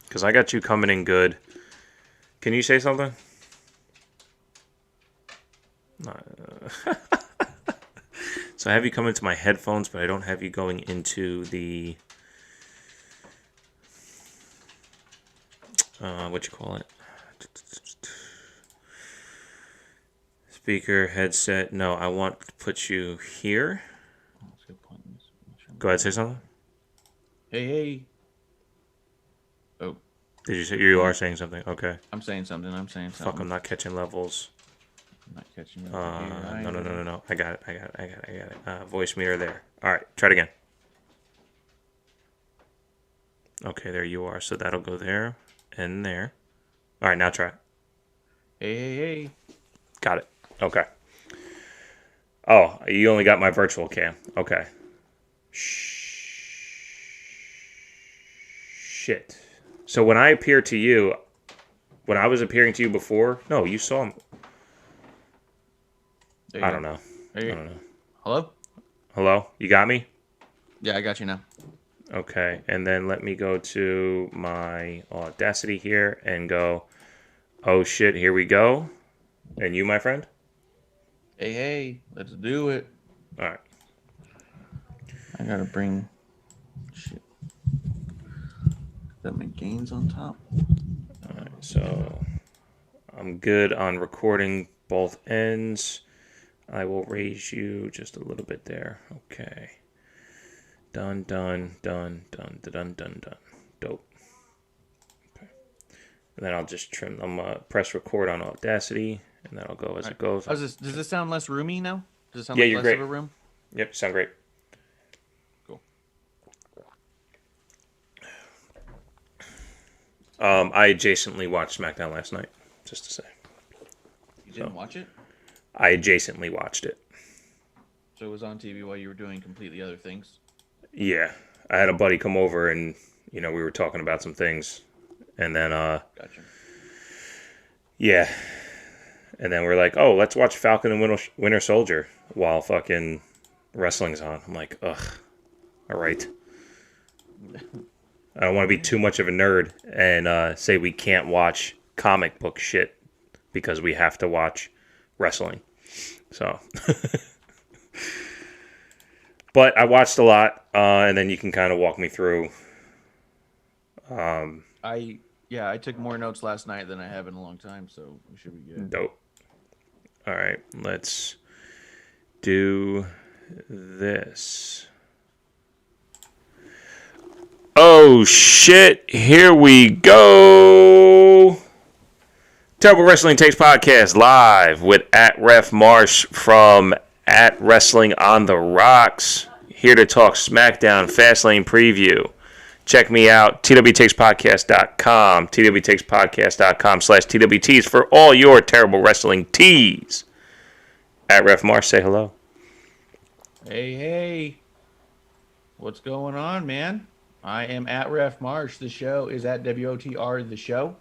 Because I got you coming in good. Can you say something? So I have you come into my headphones, but I don't have you going into the... what you call it? Speaker, headset. No, I want to put you here. That's a good point. Go ahead, say something. Hey. Oh. Did you say you are saying something? Okay. I'm saying something. Fuck, I'm not catching levels. I'm not catching it. No. I got it. Voice meter there. All right, try it again. Okay, there you are. So that'll go there and there. All right, now try it. Hey. Got it. Okay. Oh, you only got my virtual cam. Okay. Shit. So when I appear to you, when I was appearing to you before, no, you saw me. I don't know. Hello? You got me? Yeah, I got you now. Okay, and then let me go to my Audacity here and go, oh shit, here we go. And you, my friend? Hey, let's do it. All right. I gotta bring shit. Got my gains on top. All right, so I'm good on recording both ends. I will raise you just a little bit there. Okay. Done. Dope. Okay. And then I'll just trim. Press record on Audacity, and that'll go as it goes. Does this sound less roomy now? Does it sound you're less great. of a room? Yep, sound great. Cool. I adjacently watched Smackdown last night, just to say. You didn't watch it? I adjacently watched it. So it was on TV while you were doing completely other things? Yeah. I had a buddy come over and, we were talking about some things. And then, Gotcha. Yeah. And then we're like, oh, let's watch Falcon and Winter Soldier while fucking wrestling's on. I'm like, ugh. All right. I don't want to be too much of a nerd and say we can't watch comic book shit because we have to watch wrestling. So, but I watched a lot, and then you can kind of walk me through. I took more notes last night than I have in a long time, so we should be good. Dope. All right, let's do this. Oh shit! Here we go. Terrible Wrestling Takes Podcast live with @RefMarsh from @Wrestling on the Rocks. Here to talk Smackdown FASTLANE preview. Check me out, twtakes.podcast.com, twtakes.podcast.com/twts for all your terrible wrestling teas. @RefMarsh, say hello. Hey. What's going on, man? I am @RefMarsh. The show is @WOTR the show.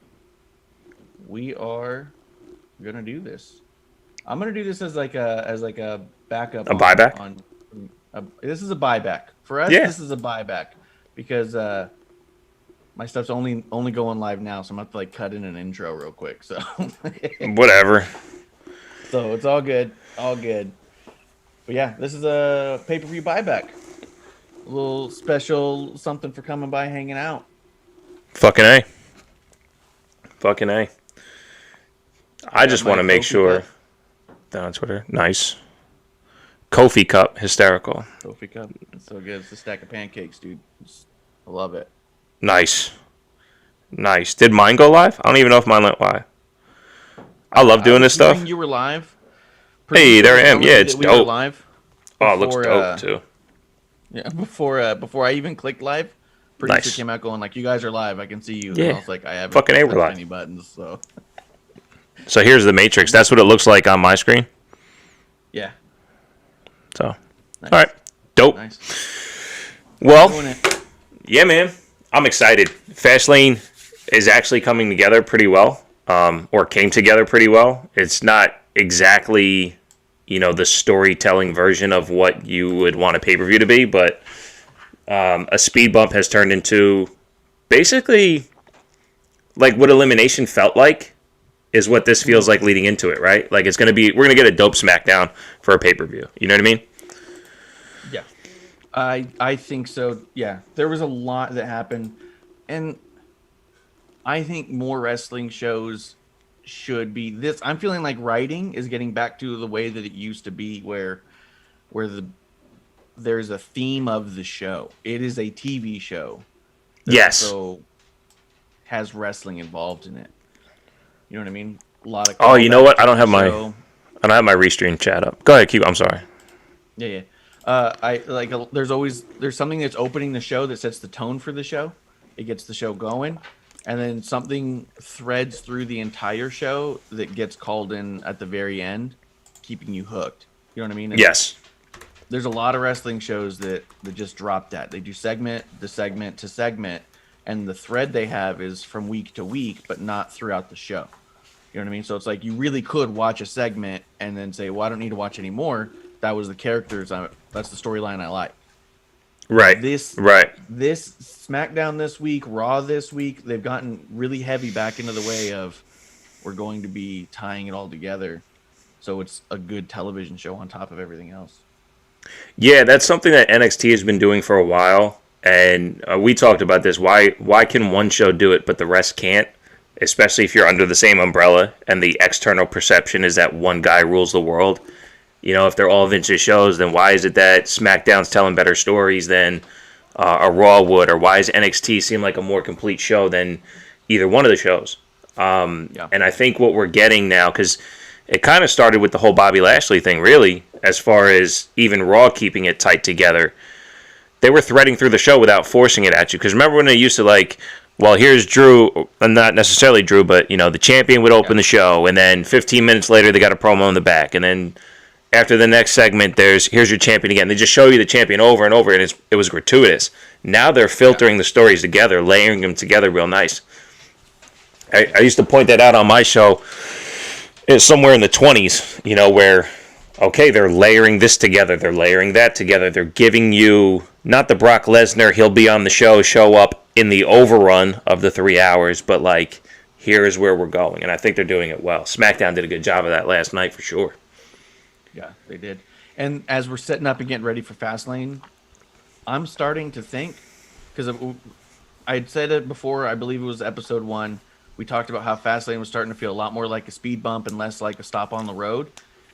We are gonna do this. I'm gonna do this as like a backup. A buyback? This is a buyback for us. Yeah. This is a buyback because my stuff's only going live now, so I'm gonna have to like cut in an intro real quick. So whatever. So it's all good, But yeah, this is a pay-per-view buyback. A little special something for coming by, hanging out. Fucking A. I just want to make sure. Down on Twitter. Nice. Kofi Cup. Hysterical. Kofi Cup. It's so good. It's a stack of pancakes, dude. I love it. Nice. Did mine go live? I don't even know if mine went live. I love doing this stuff. You were live. Hey, there I am. Yeah, it's dope. Live oh, it looks dope, too. Yeah, before I even clicked live, producer came out going like, "You guys are live. I can see you." Yeah. And I was like, "I haven't fucking touched live. any buttons." So here's the Matrix. That's what it looks like on my screen. Yeah. So, nice. All right, dope. Nice. Well, yeah, man, I'm excited. Fastlane is actually coming together pretty well, or came together pretty well. It's not exactly, the storytelling version of what you would want a pay-per-view to be, but a speed bump has turned into basically like what Elimination felt like is what this feels like leading into it, right? Like we're gonna get a dope SmackDown for a pay-per-view. You know what I mean? Yeah, I think so. Yeah, there was a lot that happened, and I think more wrestling shows should be this. I'm feeling like writing is getting back to the way that it used to be, where there's a theme of the show. It is a TV show. Yes. So has wrestling involved in it. You know what I mean? A lot of. Oh, you know what? I don't have my restream chat up. Go ahead, I'm sorry. Yeah. I like. There's something that's opening the show that sets the tone for the show. It gets the show going, and then something threads through the entire show that gets called in at the very end, keeping you hooked. You know what I mean? Yes. There's a lot of wrestling shows that just drop that. They do segment to segment, and the thread they have is from week to week, but not throughout the show. You know what I mean? So it's like you really could watch a segment and then say, well, I don't need to watch anymore. That was the characters. That's the storyline I like. Right. This SmackDown this week, Raw this week, they've gotten really heavy back into the way of we're going to be tying it all together. So it's a good television show on top of everything else. Yeah, that's something that NXT has been doing for a while, and we talked about this. Why can one show do it, but the rest can't? Especially if you're under the same umbrella, and the external perception is that one guy rules the world. You know, if they're all vintage shows, then why is it that SmackDown's telling better stories than a Raw would, or why does NXT seem like a more complete show than either one of the shows? And I think what we're getting now, because it kind of started with the whole Bobby Lashley thing, really, as far as even Raw keeping it tight together. They were threading through the show without forcing it at you. Because remember when they used to, like, well, here's Drew, not necessarily Drew, but, you know, the champion would open the show, and then 15 minutes later they got a promo in the back, and then after the next segment, here's your champion again. They just show you the champion over and over, and it was gratuitous. Now they're filtering the stories together, layering them together real nice. I used to point that out on my show. It's somewhere in the 20s, you know, where, okay, they're layering this together, they're layering that together, they're giving you, not the Brock Lesnar, he'll be on the show up in the overrun of the 3 hours, but like, here's where we're going, and I think they're doing it well. SmackDown did a good job of that last night, for sure. Yeah, they did. And as we're setting up and getting ready for Fastlane, I'm starting to think, because I had said it before, I believe it was episode 1, we talked about how Fastlane was starting to feel a lot more like a speed bump and less like a stop on the road.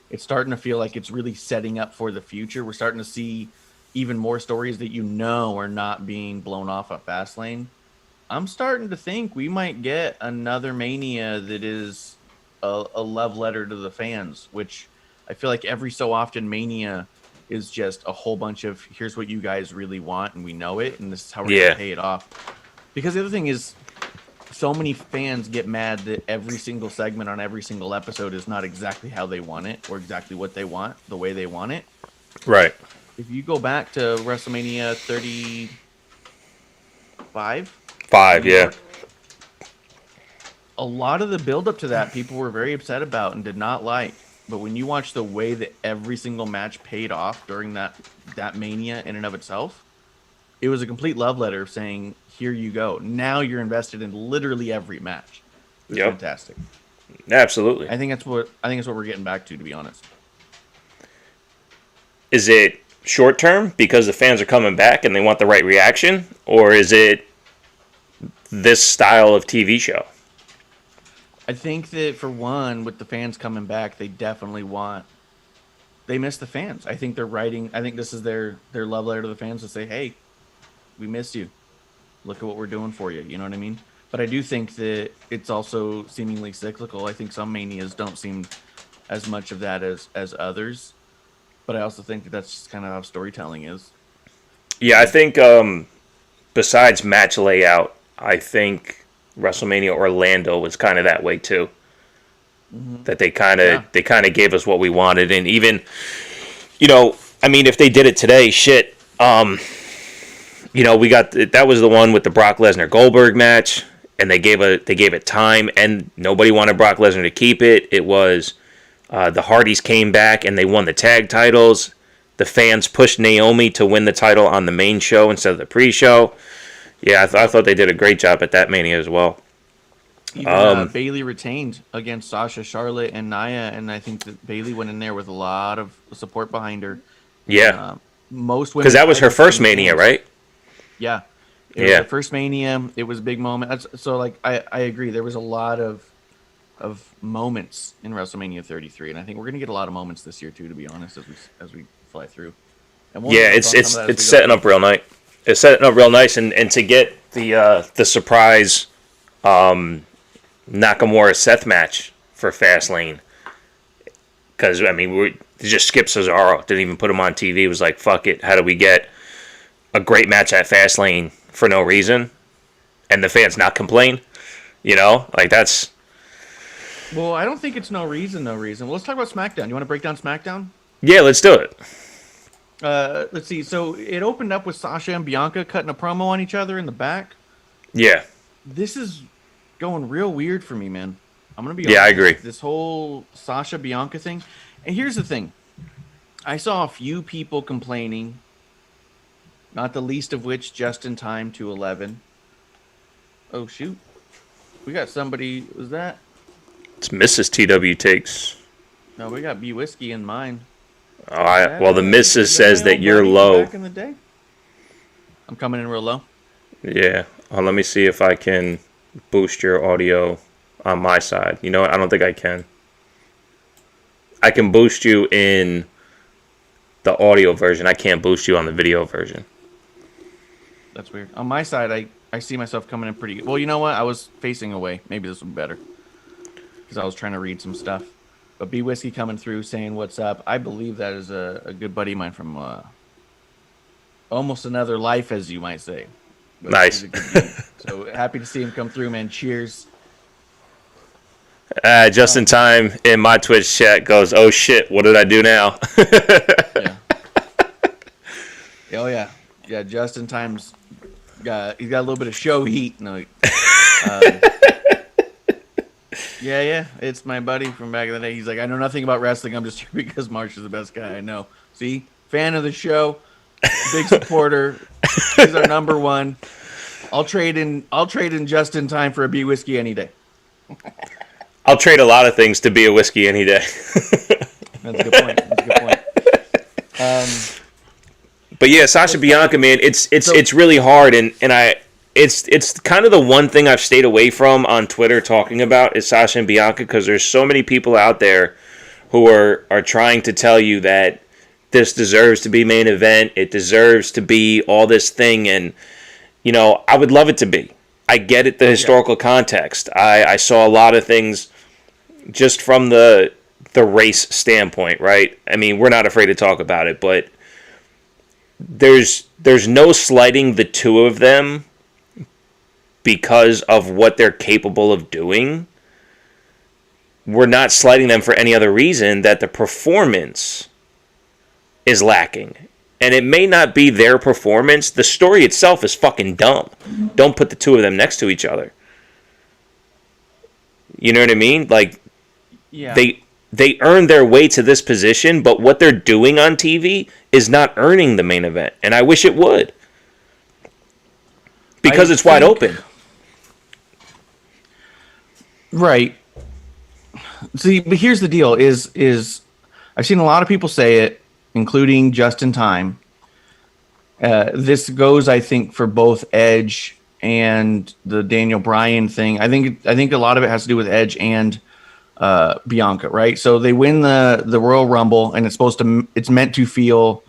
It's starting to feel like it's really setting up for the future. We're starting to see even more stories that are not being blown off at Fastlane. I'm starting to think we might get another Mania that is a love letter to the fans, which I feel like every so often Mania is just a whole bunch of here's what you guys really want and we know it and this is how we're going to pay it off. Because the other thing is, so many fans get mad that every single segment on every single episode is not exactly how they want it or exactly what they want, the way they want it. Right. If you go back to WrestleMania 35, yeah. A lot of the build up to that people were very upset about and did not like. But when you watch the way that every single match paid off during that Mania in and of itself, it was a complete love letter of saying, here you go. Now you're invested in literally every match. It was fantastic. Absolutely. I think that's what we're getting back to be honest. Is it short term because the fans are coming back and they want the right reaction? Or is it this style of TV show? I think that for one, with the fans coming back, they definitely they miss the fans. I think this is their love letter to the fans to say, hey, we miss you. Look at what we're doing for you. You know what I mean? But I do think that it's also seemingly cyclical. I think some Manias don't seem as much of that as others. But I also think that that's just kind of how storytelling is. Yeah, I think besides match layout, I think WrestleMania Orlando was kind of that way too. Mm-hmm. That they kind of gave us what we wanted, and even, you know, I mean, if they did it today, shit. You know, that was the one with the Brock Lesnar Goldberg match, and they gave it time, and nobody wanted Brock Lesnar to keep it. It was the Hardys came back and they won the tag titles. The fans pushed Naomi to win the title on the main show instead of the pre-show. Yeah, I thought they did a great job at that Mania as well. Even Bailey retained against Sasha, Charlotte, and Naya, and I think that Bailey went in there with a lot of support behind her. Yeah. Most women, because that was her first Mania, right? Yeah. It was her first Mania. It was a big moment. So, like, I agree. There was a lot of moments in WrestleMania 33, and I think we're gonna get a lot of moments this year too. To be honest, as we fly through. And it's setting up real nice. It's setting up real nice, and to get the surprise Nakamura Seth match for Fastlane, because I mean we just skipped Cesaro, didn't even put him on TV. It was like, fuck it, how do we get a great match at Fastlane for no reason, and the fans not complain? You know, like that's. Well, I don't think it's no reason. Well, let's talk about SmackDown. You want to break down SmackDown? Yeah, let's do it. Let's see. So it opened up with Sasha and Bianca cutting a promo on each other in the back. Yeah. This is going real weird for me, man. I'm going to be honest. Yeah, I agree. This whole Sasha Bianca thing. And here's the thing. I saw a few people complaining, not the least of which just in time to 11. Oh, shoot. We got somebody. Was that? It's Mrs. TW Takes. No, we got B Whiskey in mine. All right. Well, the Mrs. says that you're low. Back in the day. I'm coming in real low. Yeah. Let me see if I can boost your audio on my side. You know what? I don't think I can. I can boost you in the audio version. I can't boost you on the video version. That's weird. On my side, I see myself coming in pretty good. Well, you know what? I was facing away. Maybe this will be better. Because I was trying to read some stuff. But B Whiskey coming through saying what's up. I believe that is a good buddy of mine from almost another life, as you might say. But nice. So happy to see him come through, man. Cheers. Just in time in my Twitch chat goes, oh shit, what did I do now? Yeah. Oh yeah. Yeah, just in time's he's got a little bit of show heat. No, yeah, it's my buddy from back in the day. He's like, I know nothing about wrestling. I'm just here because Marsh is the best guy I know. See, fan of the show, big supporter. He's our number one. I'll trade in just in time for a B Whiskey any day. I'll trade a lot of things to be a whiskey any day. That's a good point. But yeah, Sasha Bianca, man, it's really hard, and it's kind of the one thing I've stayed away from on Twitter talking about is Sasha and Bianca, because there's so many people out there who are trying to tell you that this deserves to be main event, it deserves to be all this thing, and you know, I would love it to be. I get it, the historical context. I saw a lot of things just from the race standpoint, right? I mean, we're not afraid to talk about it, but there's no slighting the two of them because of what they're capable of doing. We're not slighting them for any other reason that the performance is lacking. And it may not be their performance. The story itself is fucking dumb. Don't put the two of them next to each other. You know what I mean? Like, yeah. They earned their way to this position, but what they're doing on TV is not earning the main event. And I wish it would. Because it's wide open. Right. See, but here's the deal, is I've seen a lot of people say it, including Just in Time. This goes, I think, for both Edge and the Daniel Bryan thing. I think a lot of it has to do with Edge and Bianca, right? So they win the Royal Rumble, and it's meant to feel.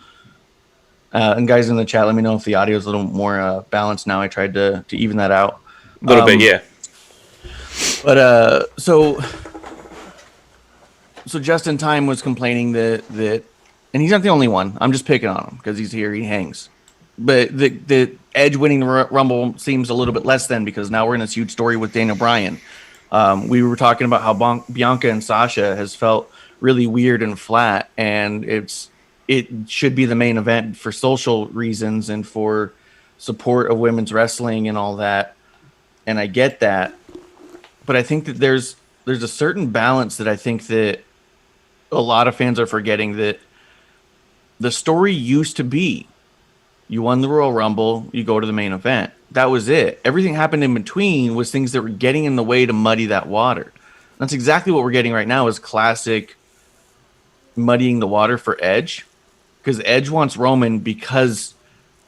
And guys in the chat, let me know if the audio is a little more balanced now. I tried to even that out a little bit, yeah. But so Just in Time was complaining that, and he's not the only one. I'm just picking on him because he's here, he hangs. But the Edge winning the Rumble seems a little bit less than, because now we're in this huge story with Daniel Bryan. We were talking about how Bianca and Sasha has felt really weird and flat, and it should be the main event for social reasons and for support of women's wrestling and all that. And I get that, but I think that there's a certain balance that I think that a lot of fans are forgetting, that the story used to be You won the Royal Rumble. You go to the main event. That was it. Everything happened in between was things that were getting in the way to muddy that water. That's exactly what we're getting right now is classic muddying the water for Edge. Because Edge wants Roman because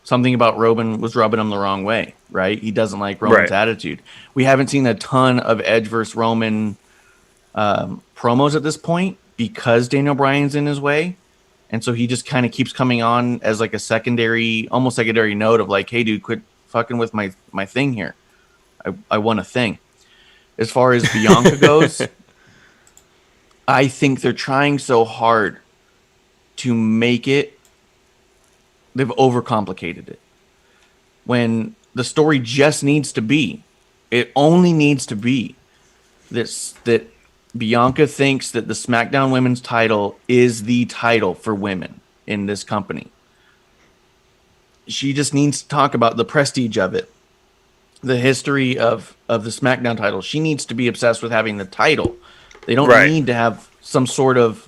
something about Roman was rubbing him the wrong way, right? He doesn't like Roman's attitude. We haven't seen a ton of Edge versus Roman promos at this point because Daniel Bryan's in his way. And so he just kind of keeps coming on as like a almost secondary note of like, hey, dude, quit fucking with my thing here. I want a thing. As far as Bianca goes, I think they're trying so hard to make it. They've overcomplicated it. When the story just needs to be, it only needs to be that Bianca thinks that the SmackDown Women's title is the title for women in this company. She just needs to talk about the prestige of it, the history of the SmackDown title. She needs to be obsessed with having the title. They don't need to have some sort of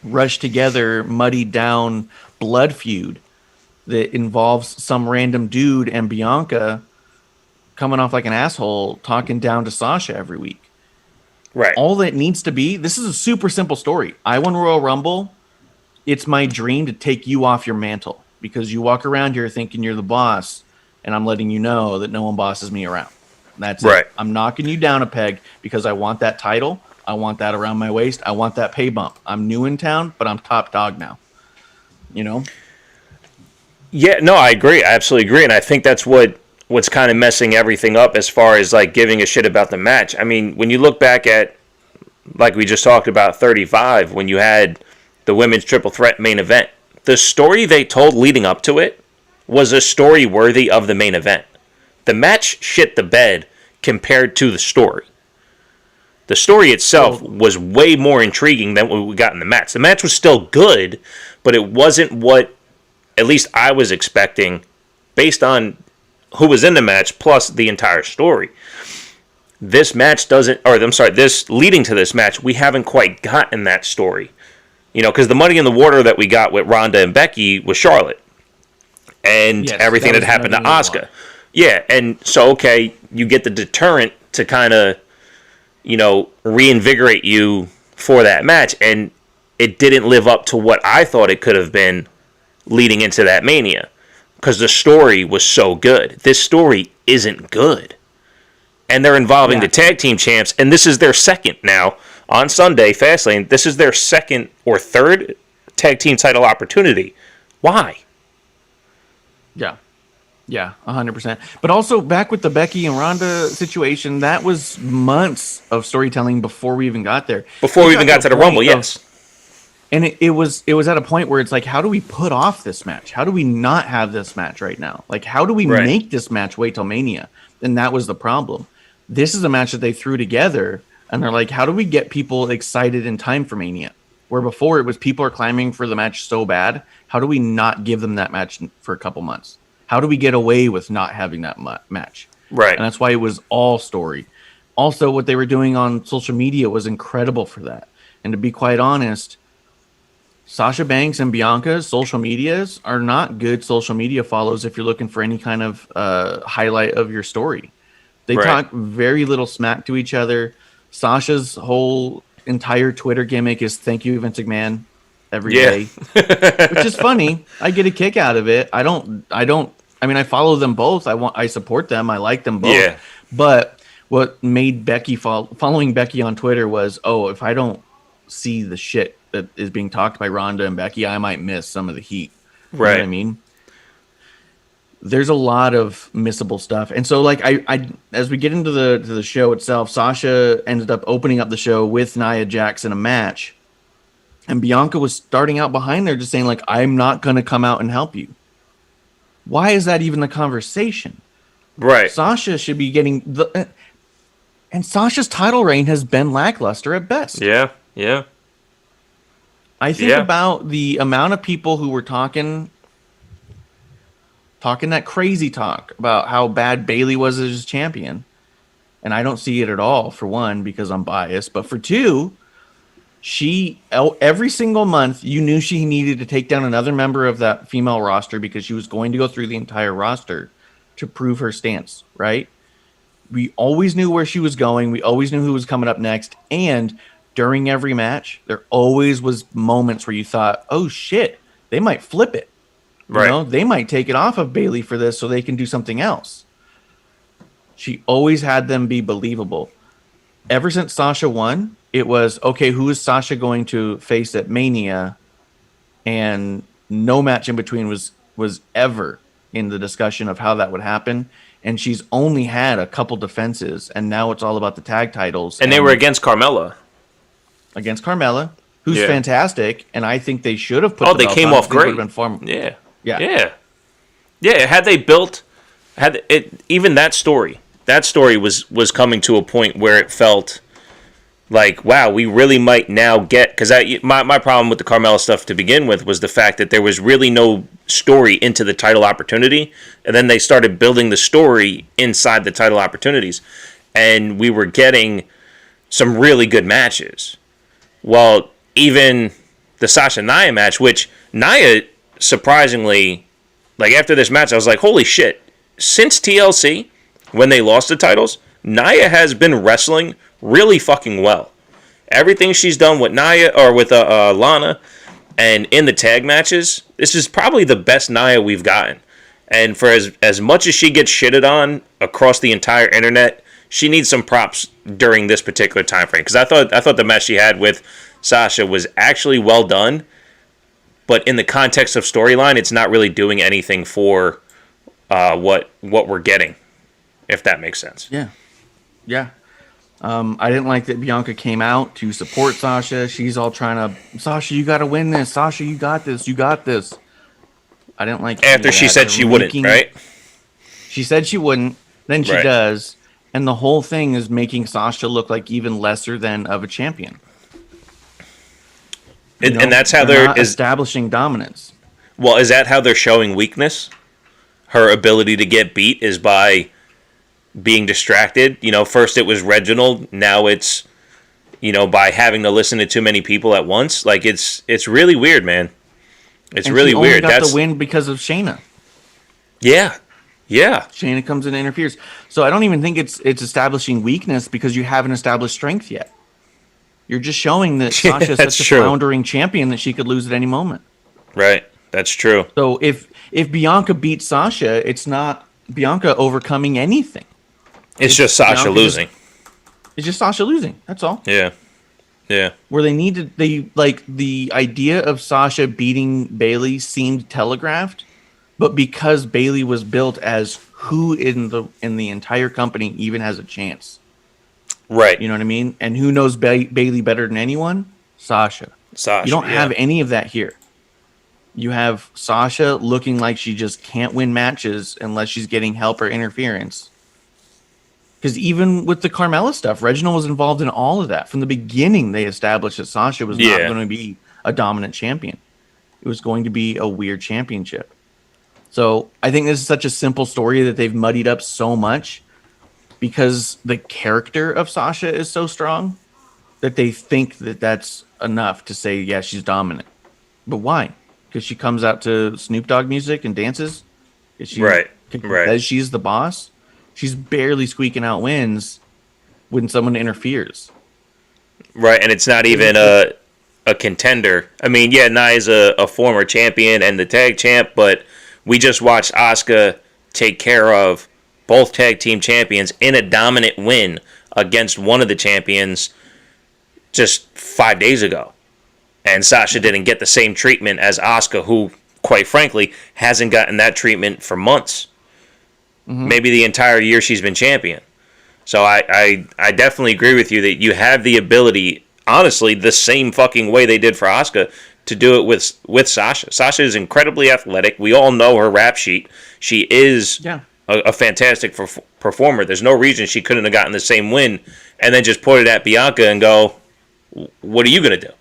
rushed together, muddied down blood feud that involves some random dude and Bianca coming off like an asshole talking down to Sasha every week. Right. All that needs to be, this is a super simple story. I won Royal Rumble. It's my dream to take you off your mantle because you walk around here thinking you're the boss, and I'm letting you know that no one bosses me around. That's it. I'm knocking you down a peg because I want that title. I want that around my waist. I want that pay bump. I'm new in town, but I'm top dog now. You know? Yeah, no, I agree. I absolutely agree. And I think that's what's kind of messing everything up as far as like giving a shit about the match. I mean, when you look back at, like we just talked about, 35, when you had the women's triple threat main event, the story they told leading up to it was a story worthy of the main event. The match shit the bed compared to the story. The story itself was way more intriguing than what we got in the match. The match was still good, but it wasn't what at least I was expecting based on who was in the match plus the entire story. This match this leading to this match, we haven't quite gotten that story. You know, because the muddy in the water that we got with Ronda and Becky was Charlotte. And everything that happened to Asuka. Yeah, and so, okay, you get the deterrent to kind of, you know, reinvigorate you for that match. And it didn't live up to what I thought it could have been leading into that Mania. Because the story was so good. This story isn't good. And they're involving the tag team champs. And this is their second now. On Sunday, Fastlane, this is their second or third tag team title opportunity. Why? Yeah, 100%. But also, back with the Becky and Ronda situation, that was months of storytelling before we even got there. Before we even got to the Rumble, yes. And it was at a point where it's like, how do we put off this match? How do we not have this match right now? Like, how do we make this match wait till Mania? And that was the problem. This is a match that they threw together, and they're like, how do we get people excited in time for Mania? Where before it was people are clamoring for the match so bad, how do we not give them that match for a couple months? How do we get away with not having that match? Right. And that's why it was all story. Also, what they were doing on social media was incredible for that. And to be quite honest, Sasha Banks and Bianca's social medias are not good social media follows if you're looking for any kind of highlight of your story. They talk very little smack to each other. Sasha's whole entire Twitter gimmick is thank you, Vince McMahon, every day, which is funny. I get a kick out of it. I mean, I follow them both. I support them. I like them both. Yeah. But what made Becky following Becky on Twitter was, if I don't see the shit that is being talked by Ronda and Becky, I might miss some of the heat. Right. You know what I mean? There's a lot of missable stuff. And so, like, I as we get into the show itself, Sasha ended up opening up the show with Nia Jax in a match. And Bianca was starting out behind there just saying, like, I'm not going to come out and help you. Why is that even the conversation? Right. Sasha should be getting the... And Sasha's title reign has been lackluster at best. Yeah. I think about the amount of people who were talking that crazy talk about how bad Bayley was as champion. And I don't see it at all, for one, because I'm biased. But for two, every single month, you knew she needed to take down another member of that female roster because she was going to go through the entire roster to prove her stance, right? We always knew where she was going. We always knew who was coming up next. And during every match, there always was moments where you thought, oh shit, they might flip it. Right. You know, they might take it off of Bayley for this so they can do something else. She always had them be believable. Ever since Sasha won, it was, okay, who is Sasha going to face at Mania? And no match in between was ever in the discussion of how that would happen. And she's only had a couple defenses, and now it's all about the tag titles. And they were against Carmella. Against Carmella, who's fantastic, and I think they should have put. Oh, they came off great. Yeah. Had they built, even that story was coming to a point where it felt like, wow, we really might now get, because my problem with the Carmella stuff to begin with was the fact that there was really no story into the title opportunity, and then they started building the story inside the title opportunities, and we were getting some really good matches. Well, even the Sasha Naya match, which Naya, surprisingly, like after this match, I was like, holy shit, since TLC, when they lost the titles, Naya has been wrestling really fucking well. Everything she's done with Naya or with Lana and in the tag matches, this is probably the best Naya we've gotten. And for as much as she gets shitted on across the entire internet, she needs some props during this particular time frame. Because I thought the match she had with Sasha was actually well done, but in the context of storyline, it's not really doing anything for what we're getting, if that makes sense. Yeah. I didn't like that Bianca came out to support Sasha. She's all trying to, Sasha, you got to win this. Sasha, you got this. You got this. I didn't like after she said she wouldn't, right? She said she wouldn't. Then she does. And the whole thing is making Sasha look like even lesser than of a champion. And that's how they're establishing dominance. Well, is that how they're showing weakness? Her ability to get beat is by being distracted. You know, first it was Reginald, now it's, by having to listen to too many people at once. Like it's really weird, man. It's really weird. That's the win because of Shayna. Yeah. Shayna comes in and interferes. So I don't even think it's establishing weakness because you haven't established strength yet. You're just showing that Sasha is such a floundering champion that she could lose at any moment. Right. That's true. So if Bianca beats Sasha, it's not Bianca overcoming anything. It's just Sasha losing. It's just Sasha losing. That's all. Yeah. Where the idea of Sasha beating Bayley seemed telegraphed, but because Bayley was built as who in the entire company even has a chance. Right. You know what I mean? And who knows Bayley better than anyone? Sasha. You don't have any of that here. You have Sasha looking like she just can't win matches unless she's getting help or interference. Because even with the Carmella stuff, Reginald was involved in all of that. From the beginning, they established that Sasha was not going to be a dominant champion. It was going to be a weird championship. So I think this is such a simple story that they've muddied up so much because the character of Sasha is so strong that they think that that's enough to say, yeah, she's dominant. But why? Because she comes out to Snoop Dogg music and dances? Says she's the boss? She's barely squeaking out wins when someone interferes. Right, and it's not even a contender. I mean, yeah, Naya's a former champion and the tag champ, but we just watched Asuka take care of both tag team champions in a dominant win against one of the champions just 5 days ago. And Sasha didn't get the same treatment as Asuka, who, quite frankly, hasn't gotten that treatment for months. Mm-hmm. Maybe the entire year she's been champion. So I definitely agree with you that you have the ability, honestly, the same fucking way they did for Asuka, to do it with Sasha. Sasha is incredibly athletic. We all know her rap sheet. She is a fantastic performer. There's no reason she couldn't have gotten the same win and then just put it at Bianca and go, what are you going to do?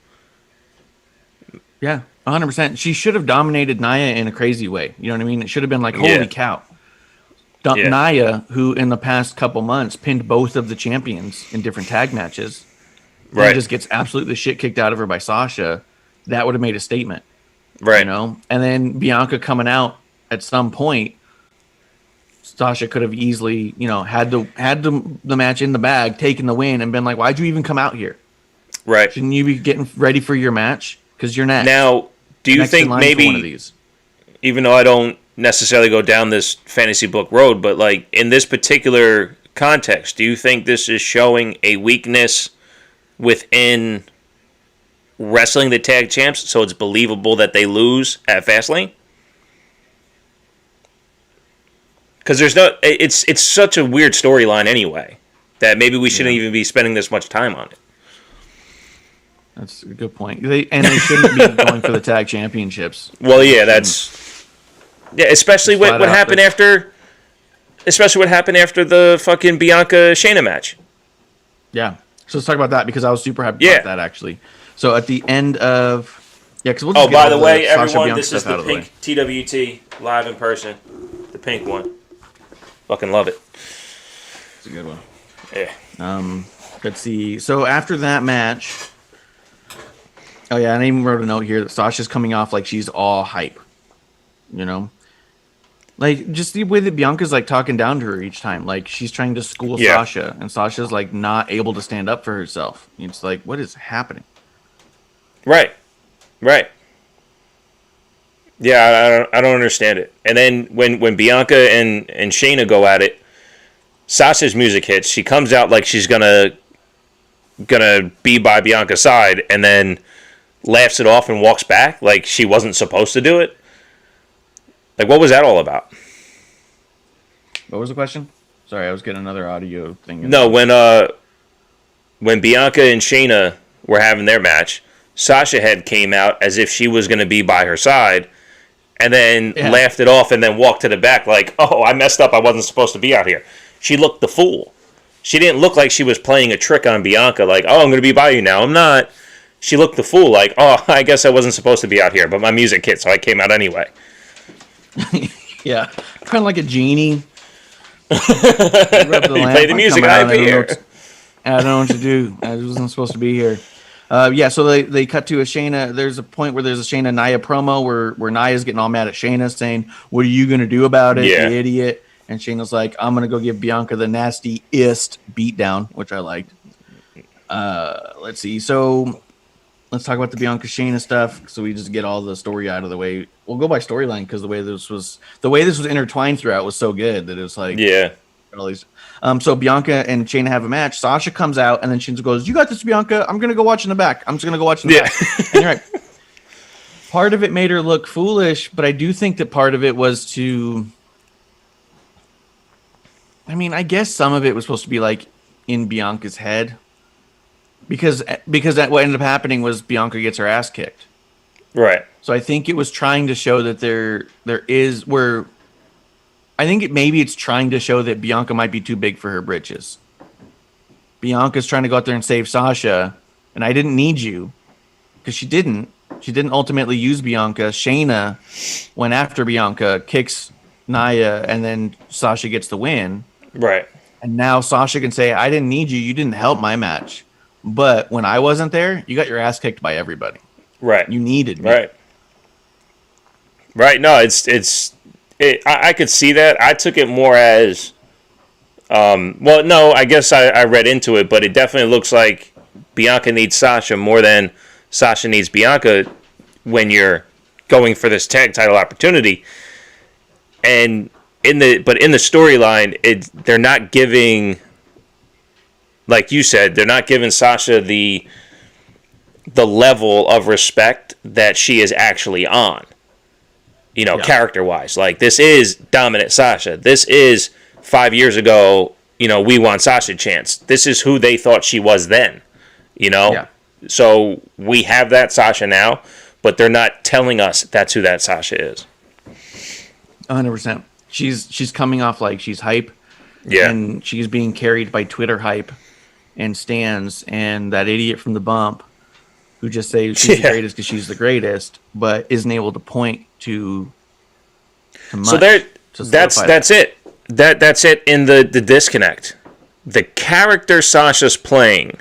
Yeah, 100%. She should have dominated Naya in a crazy way. You know what I mean? It should have been like, holy cow. Naya, who in the past couple months pinned both of the champions in different tag matches, Right. And just gets absolutely the shit kicked out of her by Sasha, that would have made a statement. Right. You know? And then Bianca coming out at some point, Sasha could have easily, had the match in the bag, taken the win, and been like, "Why'd you even come out here? Right. Shouldn't you be getting ready for your match? Because you're next." Now, do you think maybe, one of these. Even though I don't necessarily go down this fantasy book road, but like in this particular context, do you think this is showing a weakness within wrestling the tag champs, so it's believable that they lose at Fastlane? Because it's such a weird storyline anyway that maybe we shouldn't even be spending this much time on it. That's a good point. They shouldn't be going for the tag championships. Well, yeah, especially what happened after the fucking Bianca Shayna match. Yeah, so let's talk about that because I was super happy about that actually. So at the end of because we'll just by the way, everyone, this is the pink TWT live in person, the pink one. Fucking love it. It's a good one. Yeah. Let's see. So after that match, and I even wrote a note here that Sasha's coming off like she's all hype. Like just the way that Bianca's like talking down to her each time, like she's trying to school Sasha, and Sasha's like not able to stand up for herself. It's like, what is happening? Right. Yeah, I don't understand it. And then when Bianca and Shayna go at it, Sasha's music hits. She comes out like she's gonna be by Bianca's side, and then laughs it off and walks back like she wasn't supposed to do it. Like, what was that all about? What was the question? Sorry, I was getting another audio thing. No, when Bianca and Shayna were having their match, Sasha had came out as if she was going to be by her side, and then laughed it off and then walked to the back like, "Oh, I messed up. I wasn't supposed to be out here." She looked the fool. She didn't look like she was playing a trick on Bianca like, "Oh, I'm going to be by you now." I'm not. She looked the fool like, "Oh, I guess I wasn't supposed to be out here, but my music hit, so I came out anyway." Yeah, kind of like a genie. You play the music, I appear. I don't know what to do. I wasn't supposed to be here. So they cut to a Shayna. There's a point where there's a Shayna Naya promo where Naya's getting all mad at Shayna, saying, "What are you gonna do about it, you idiot?" And Shayna's like, "I'm gonna go give Bianca the nastiest beatdown," which I liked. Let's see. So let's talk about the Bianca Shayna stuff. So we just get all the story out of the way. We'll go by storyline because the way this was intertwined throughout was so good that it was like all these. So Bianca and Shayna have a match. Sasha comes out and then Shinsuke goes, "You got this, Bianca. I'm gonna go watch in the back. I'm just gonna go watch in the back." And you're right. Part of it made her look foolish, but I do think that part of it was to. I mean, I guess some of it was supposed to be like in Bianca's head. Because that what ended up happening was Bianca gets her ass kicked. Right. So I think it was trying to show that maybe it's trying to show that Bianca might be too big for her britches. Bianca's trying to go out there and save Sasha, and I didn't need you. Because she didn't. She didn't ultimately use Bianca. Shayna went after Bianca, kicks Naya, and then Sasha gets the win. Right. And now Sasha can say, "I didn't need you. You didn't help my match. But when I wasn't there, you got your ass kicked by everybody. Right. You needed me." Right. Right. No, I could see that. I took it more as, I guess I read into it, but it definitely looks like Bianca needs Sasha more than Sasha needs Bianca when you're going for this tag title opportunity. And in the storyline, they're not giving. Like you said, they're not giving Sasha the level of respect that she is actually on. Character-wise. Like, this is dominant Sasha. This is 5 years ago, we want Sasha chance. This is who they thought she was then, Yeah. So we have that Sasha now, but they're not telling us that's who that Sasha is. 100%. She's coming off like she's hype. Yeah. And she's being carried by Twitter hype and stans and that idiot from the bump who just say she's the greatest because she's the greatest, but isn't able to point to much. So that's it. That's it in the disconnect. The character Sasha's playing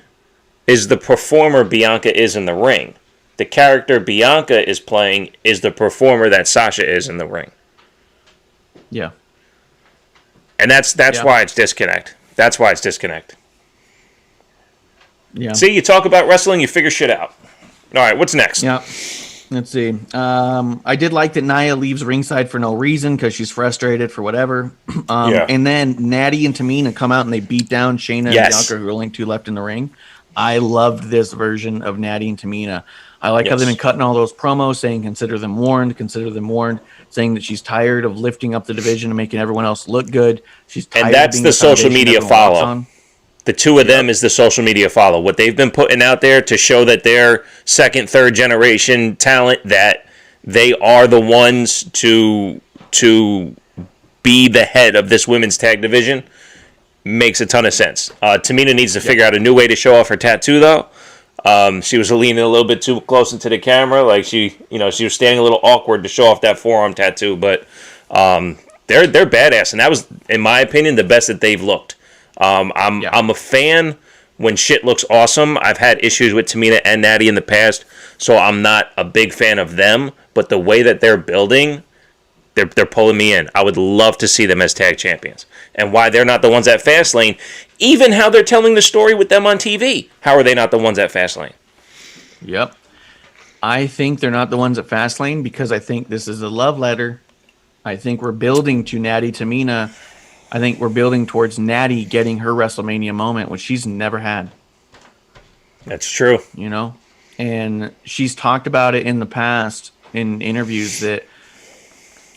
is the performer Bianca is in the ring. The character Bianca is playing is the performer that Sasha is in the ring. Yeah. And that's why it's disconnect. That's why it's disconnect. Yeah. See, you talk about wrestling, you figure shit out. All right, what's next? Yeah. Let's see. I did like that Naya leaves ringside for no reason because she's frustrated for whatever. And then Natty and Tamina come out and they beat down Shayna and Bianca, who are only 2 left in the ring. I loved this version of Natty and Tamina. I like how they've been cutting all those promos saying consider them warned, saying that she's tired of lifting up the division and making everyone else look good. She's tired and that's of being the social media follow. The two of them is the social media follow. What they've been putting out there to show that they're second, third generation talent, that they are the ones to be the head of this women's tag division, makes a ton of sense. Tamina needs to figure out a new way to show off her tattoo, though. She was leaning a little bit too close into the camera, like she was standing a little awkward to show off that forearm tattoo. But they're badass, and that was, in my opinion, the best that they've looked. I'm a fan when shit looks awesome. I've had issues with Tamina and Natty in the past, so I'm not a big fan of them. But the way that they're building, they're pulling me in. I would love to see them as tag champions. And why they're not the ones at Fastlane, even how they're telling the story with them on TV. How are they not the ones at Fastlane? Yep. I think they're not the ones at Fastlane because I think this is a love letter. I think we're building to Natty Tamina. I think we're building towards Natty getting her WrestleMania moment, which she's never had. That's true. You know? And she's talked about it in the past in interviews that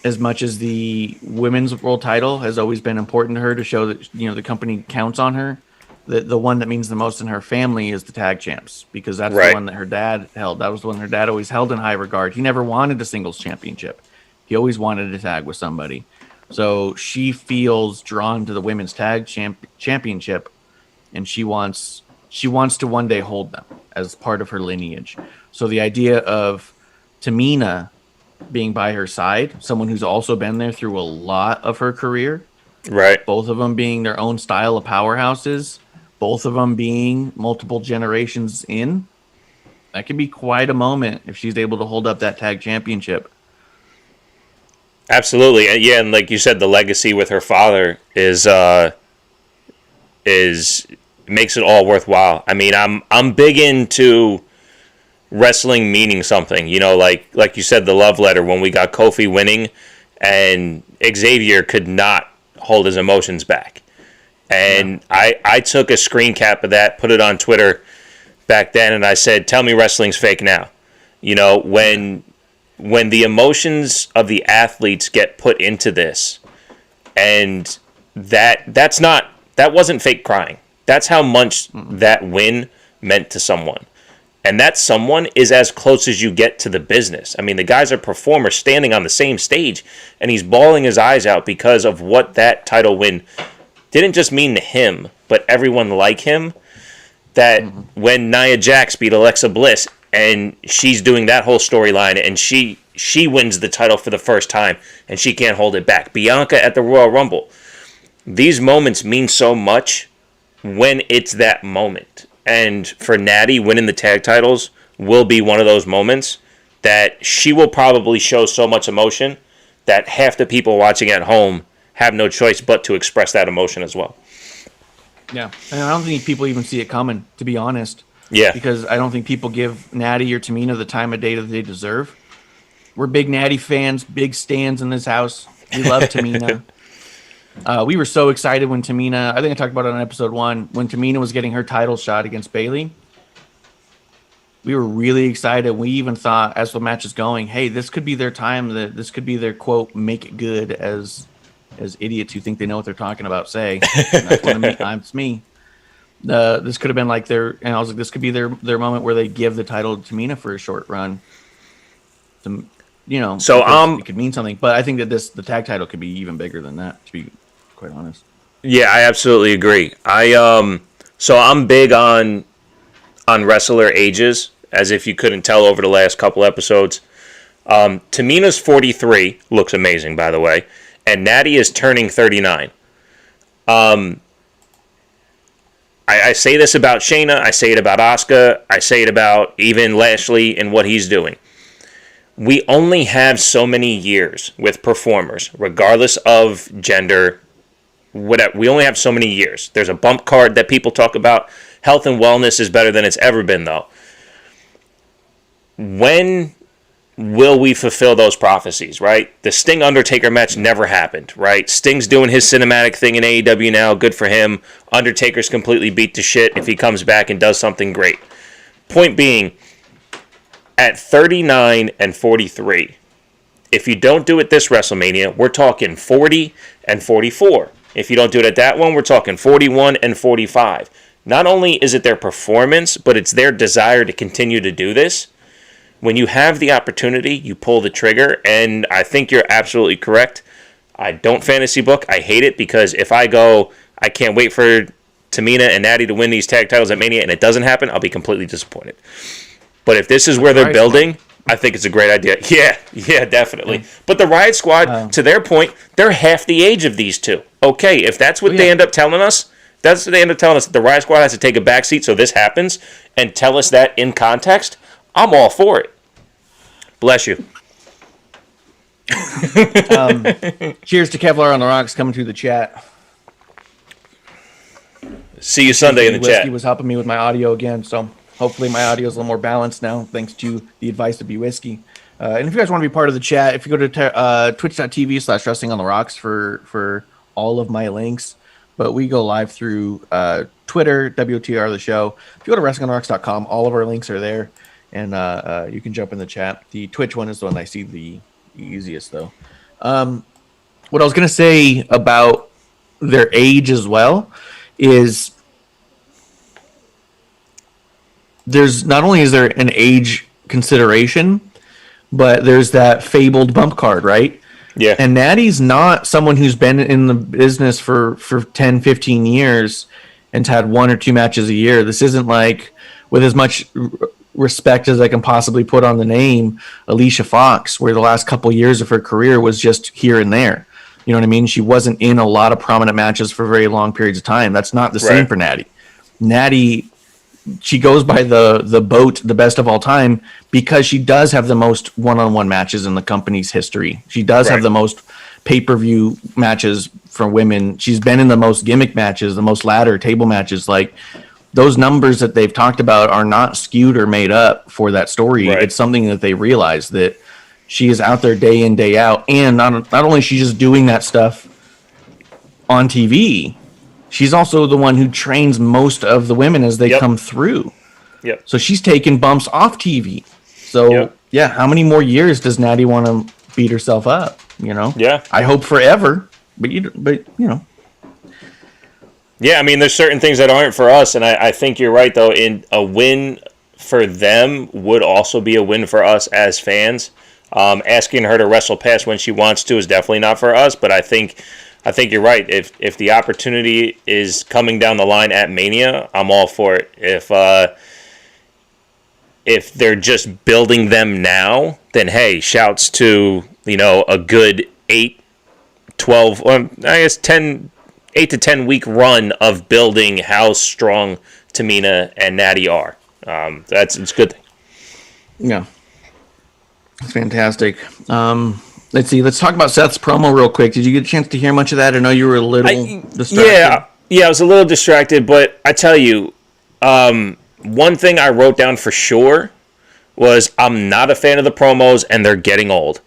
as much as the women's world title has always been important to her to show that, you know, the company counts on her, the one that means the most in her family is the tag champs, because that's the one that her dad held. That was the one her dad always held in high regard. He never wanted a singles championship. He always wanted to tag with somebody. So she feels drawn to the women's tag championship, and she wants to one day hold them as part of her lineage. So the idea of Tamina being by her side, someone who's also been there through a lot of her career, right? Both of them being their own style of powerhouses, both of them being multiple generations in, that could be quite a moment if she's able to hold up that tag championship. Absolutely, yeah, and like you said, the legacy with her father is makes it all worthwhile. I mean, I'm big into wrestling meaning something, you know, like you said, the love letter when we got Kofi winning and Xavier could not hold his emotions back. And I took a screen cap of that, put it on Twitter back then, and I said, tell me wrestling's fake now. You know, when the emotions of the athletes get put into this, and that wasn't fake crying. That's how much that win meant to someone. And that someone is as close as you get to the business. I mean, the guy's a performer standing on the same stage, and he's bawling his eyes out because of what that title win didn't just mean to him, but everyone like him. That when Nia Jax beat Alexa Bliss, and she's doing that whole storyline, and she wins the title for the first time, and she can't hold it back. Bianca at the Royal Rumble. These moments mean so much when it's that moment. And for Natty, winning the tag titles will be one of those moments that she will probably show so much emotion that half the people watching at home have no choice but to express that emotion as well. Yeah, and I don't think people even see it coming, to be honest. Yeah. Because I don't think people give Natty or Tamina the time of day that they deserve. We're big Natty fans, big stands in this house. We love Tamina. We were so excited when Tamina, I think I talked about it on episode 1, when Tamina was getting her title shot against Bayley. We were really excited. We even thought, as the match is going, hey, this could be their time. That this could be their, quote, make it good, as idiots who think they know what they're talking about say. That's what it's me. This could have been like and I was like, this could be their moment where they give the title to Tamina for a short run. You know, so it could mean something. But I think that the tag title could be even bigger than that, to be quite honest. Yeah, I absolutely agree. So I'm big on wrestler ages, as if you couldn't tell over the last couple episodes. Tamina's 43, looks amazing, by the way, and Natty is turning 39. I say this about Shayna. I say it about Asuka. I say it about even Lashley and what he's doing. We only have so many years with performers, regardless of gender, whatever. We only have so many years. There's a bump card that people talk about. Health and wellness is better than it's ever been, though. When will we fulfill those prophecies, right? The Sting-Undertaker match never happened, right? Sting's doing his cinematic thing in AEW now. Good for him. Undertaker's completely beat to shit if he comes back and does something great. Point being, at 39 and 43, if you don't do it this WrestleMania, we're talking 40 and 44. If you don't do it at that one, we're talking 41 and 45. Not only is it their performance, but it's their desire to continue to do this. When you have the opportunity, you pull the trigger, and I think you're absolutely correct. I don't fantasy book. I hate it because if I go, I can't wait for Tamina and Natty to win these tag titles at Mania, and it doesn't happen, I'll be completely disappointed. But if this is where they're building, I think it's a great idea. Yeah, definitely. But the Riot Squad, to their point, they're half the age of these two. Okay, if that's what they end up telling us, that the Riot Squad has to take a backseat so this happens and tell us that in context, I'm all for it. Bless you. Cheers to Kevlar on the Rocks coming through the chat. See you Sunday in the chat. Whiskey was helping me with my audio again, so hopefully my audio is a little more balanced now, thanks to the advice of B Whiskey. And if you guys want to be part of the chat, if you go to twitch.tv/wrestling on the rocks for all of my links, but we go live through Twitter, WTR the show. If you go to wrestlingontherocks.com, all of our links are there. And you can jump in the chat. The Twitch one is the one I see the easiest, though. What I was going to say about their age as well is there's not only is there an age consideration, but there's that fabled bump card, right? Yeah. And Natty's not someone who's been in the business for 10, 15 years and had one or two matches a year. This isn't like with as much respect as I can possibly put on the name, Alicia Fox, where the last couple years of her career was just here and there. You know what I mean? She wasn't in a lot of prominent matches for very long periods of time. That's not the same for Natty. Natty, she goes by the boat, the best of all time, because she does have the most one-on-one matches in the company's history. She does have the most pay-per-view matches for women. She's been in the most gimmick matches, the most ladder table matches. Like, those numbers that they've talked about are not skewed or made up for that story. It's something that they realize that she is out there day in, day out. And not only is she just doing that stuff on TV, she's also the one who trains most of the women as they come through. So she's taking bumps off TV. So, how many more years does Natty want to beat herself up? You know? I hope forever. But you know. Yeah, I mean, there's certain things that aren't for us, and I think you're right, though. In a win for them would also be a win for us as fans. Asking her to wrestle past when she wants to is definitely not for us, but I think you're right. If the opportunity is coming down the line at Mania, I'm all for it. If they're just building them now, then hey, shouts to, a good 8, 12, or I guess 8 to 10 week run of building how strong Tamina and Natty are. It's a good thing. Yeah. It's fantastic. Let's see. Let's talk about Seth's promo real quick. Did you get a chance to hear much of that? I know you were a little distracted. Yeah, I was a little distracted, but I tell you, one thing I wrote down for sure was I'm not a fan of the promos, and they're getting old.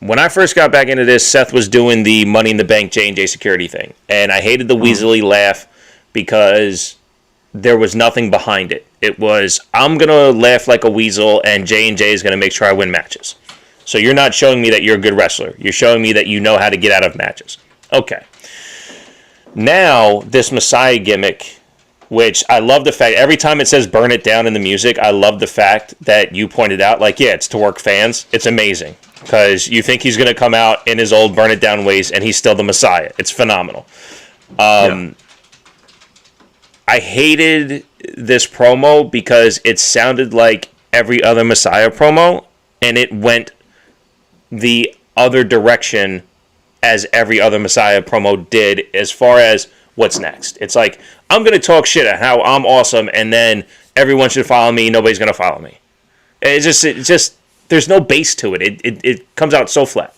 When I first got back into this, Seth was doing the Money in the Bank J&J security thing, and I hated the Weasley laugh because there was nothing behind it. It was, I'm going to laugh like a weasel, and J&J is going to make sure I win matches. So you're not showing me that you're a good wrestler. You're showing me that you know how to get out of matches. Okay. Now, this Messiah gimmick, which I love the fact, every time it says burn it down in the music, I love the fact that you pointed out, it's to work fans. It's amazing. Because you think he's going to come out in his old burn it down ways, and he's still the Messiah. It's phenomenal. I hated this promo because it sounded like every other Messiah promo, and it went the other direction as every other Messiah promo did as far as what's next. It's like, I'm going to talk shit at how I'm awesome, and then everyone should follow me. Nobody's going to follow me. It's just there's no base to it. It comes out so flat.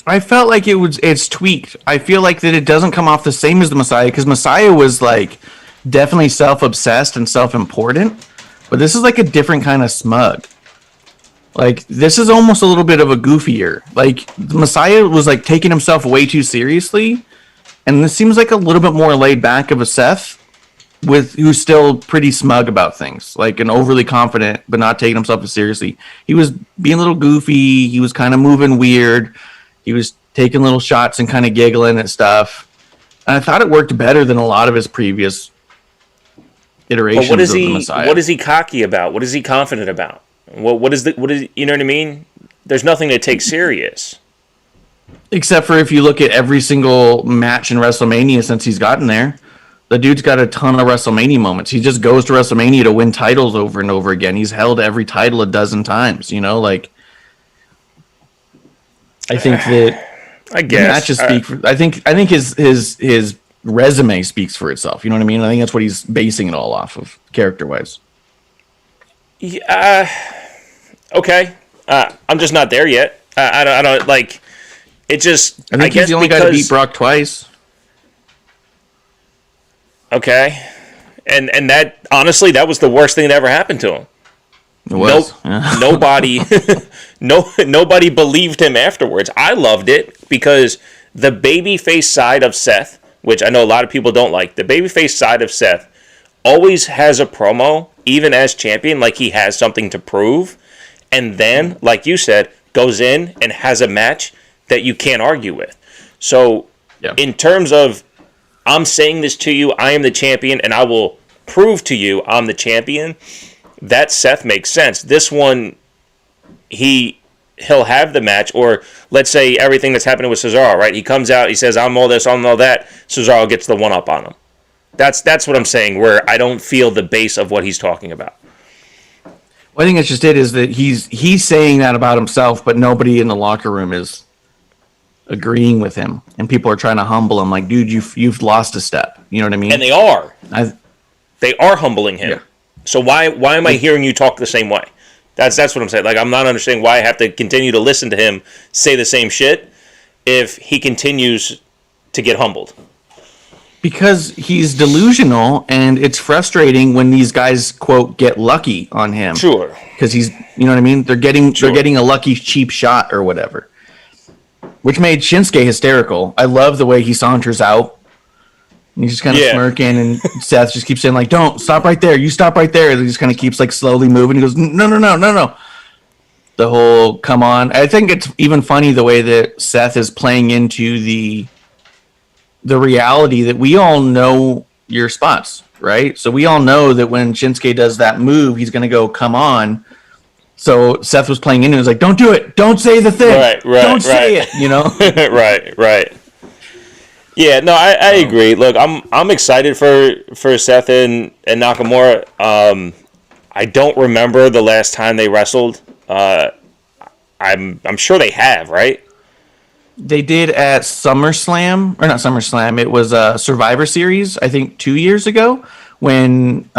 I felt like it's tweaked. I feel like that it doesn't come off the same as the Messiah, because Messiah was like definitely self-obsessed and self-important, but this is like a different kind of smug. Like, this is almost a little bit of a goofier. Like, the Messiah was like taking himself way too seriously, and this seems like a little bit more laid back of a Seth, who's still pretty smug about things, like an overly confident, but not taking himself as seriously. He was being a little goofy. He was kind of moving weird. He was taking little shots and kind of giggling at stuff. And I thought it worked better than a lot of his previous iterations of the Messiah. What is he cocky about? What is he confident about? What is you know what I mean? There's nothing to take serious. Except for if you look at every single match in WrestleMania since he's gotten there. The dude's got a ton of WrestleMania moments. He just goes to WrestleMania to win titles over and over again. He's held every title a dozen times, like... I think that I guess matches speak for. I think his resume speaks for itself. You know what I mean? I think that's what he's basing it all off of, character wise. Yeah. Okay. I'm just not there yet. I don't like. It just. I think he's the only guy to beat Brock twice. Okay, and that honestly, that was the worst thing that ever happened to him. It was. Nobody believed him afterwards. I loved it because the babyface side of Seth, which I know a lot of people don't like, the babyface side of Seth always has a promo, even as champion, like he has something to prove, and then, like you said, goes in and has a match that you can't argue with. So, in terms of, I'm saying this to you, I am the champion, and I will prove to you I'm the champion, that Seth makes sense. This one, he'll have the match, or let's say everything that's happening with Cesaro, right? He comes out, he says, I'm all this, I'm all that. Cesaro gets the one-up on him. That's what I'm saying, where I don't feel the base of what he's talking about. Well, I think that's just it, is that he's saying that about himself, but nobody in the locker room is agreeing with him. And people are trying to humble him, like, dude, you've lost a step. You know what I mean? And they are. They are humbling him. Yeah. So why am I hearing you talk the same way? That's what I'm saying. Like, I'm not understanding why I have to continue to listen to him say the same shit if he continues to get humbled. Because he's delusional, and it's frustrating when these guys, quote, get lucky on him. Sure. Because he's, you know what I mean? They're getting a lucky cheap shot or whatever. Which made Shinsuke hysterical. I love the way he saunters out. And he's just kind of smirking, and Seth just keeps saying, like, don't, stop right there. You stop right there. And he just kind of keeps, like, slowly moving. He goes, no. The whole, come on. I think it's even funny the way that Seth is playing into the reality that we all know your spots, right? So we all know that when Shinsuke does that move, he's going to go, come on. So Seth was playing into it. He was like, don't do it. Don't say the thing. Right. Don't say it, you know? Right. Yeah, no, I agree. Look, I'm excited for Seth and Nakamura. I don't remember the last time they wrestled. I'm sure they have, right? They did at SummerSlam, or not SummerSlam. It was a Survivor Series, I think 2 years ago, when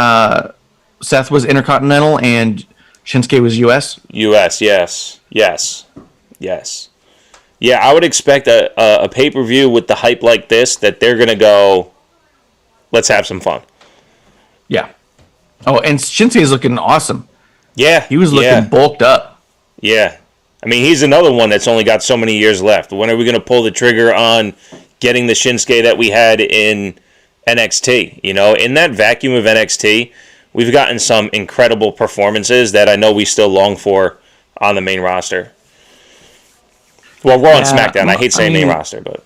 Seth was Intercontinental and Shinsuke was US. US, yes. Yeah, I would expect a pay-per-view with the hype like this, that they're going to go, let's have some fun. Yeah. Oh, and Shinsuke is looking awesome. Yeah. He was looking bulked up. Yeah. I mean, he's another one that's only got so many years left. When are we going to pull the trigger on getting the Shinsuke that we had in NXT? You know, in that vacuum of NXT, we've gotten some incredible performances that I know we still long for on the main roster. Well, Raw and SmackDown. I hate saying main roster, but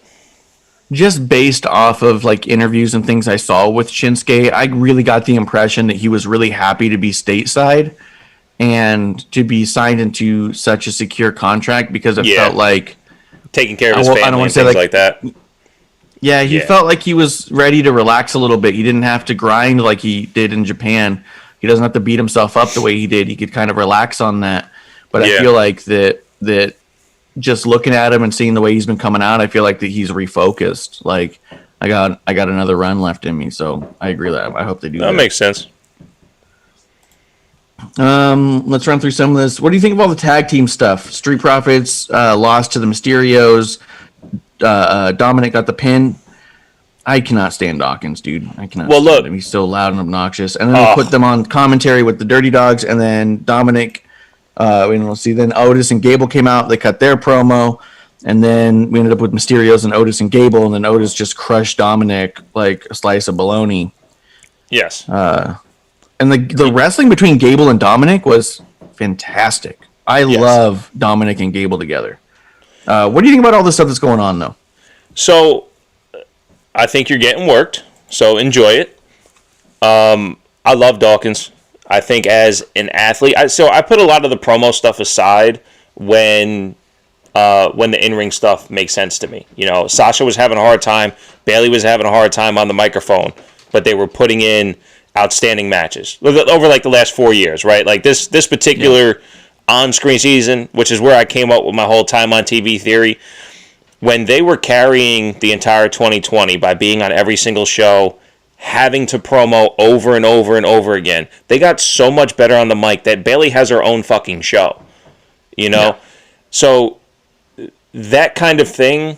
just based off of like interviews and things I saw with Shinsuke, I really got the impression that he was really happy to be stateside and to be signed into such a secure contract, because it felt like taking care of his family and things like that. Yeah, he felt like he was ready to relax a little bit. He didn't have to grind like he did in Japan. He doesn't have to beat himself up the way he did. He could kind of relax on that. But I feel like that just looking at him and seeing the way he's been coming out, I feel like that he's refocused. Like, I got another run left in me, so I agree that I hope they do that. That makes sense. Let's run through some of this. What do you think of all the tag team stuff? Street Profits lost to the Mysterios. Dominic got the pin. I cannot stand Dawkins, dude. I cannot stand him. He's so loud and obnoxious. And then they put them on commentary with the Dirty Dogs, and then Dominic. Then Otis and Gable came out. They cut their promo, and then we ended up with Mysterios and Otis and Gable, and then Otis just crushed Dominic like a slice of bologna. Yes. And the wrestling between Gable and Dominic was fantastic. I love Dominic and Gable together. What do you think about all this stuff that's going on, though? So, I think you're getting worked, so enjoy it. I love Dawkins. I think as an athlete, I put a lot of the promo stuff aside when the in-ring stuff makes sense to me. You know, Sasha was having a hard time, Bayley was having a hard time on the microphone, but they were putting in outstanding matches over like the last 4 years, right? Like this particular on-screen season, which is where I came up with my whole time on TV theory, when they were carrying the entire 2020 by being on every single show, having to promo over and over and over again, they got so much better on the mic that Bayley has her own fucking show, you know? Yeah. So that kind of thing,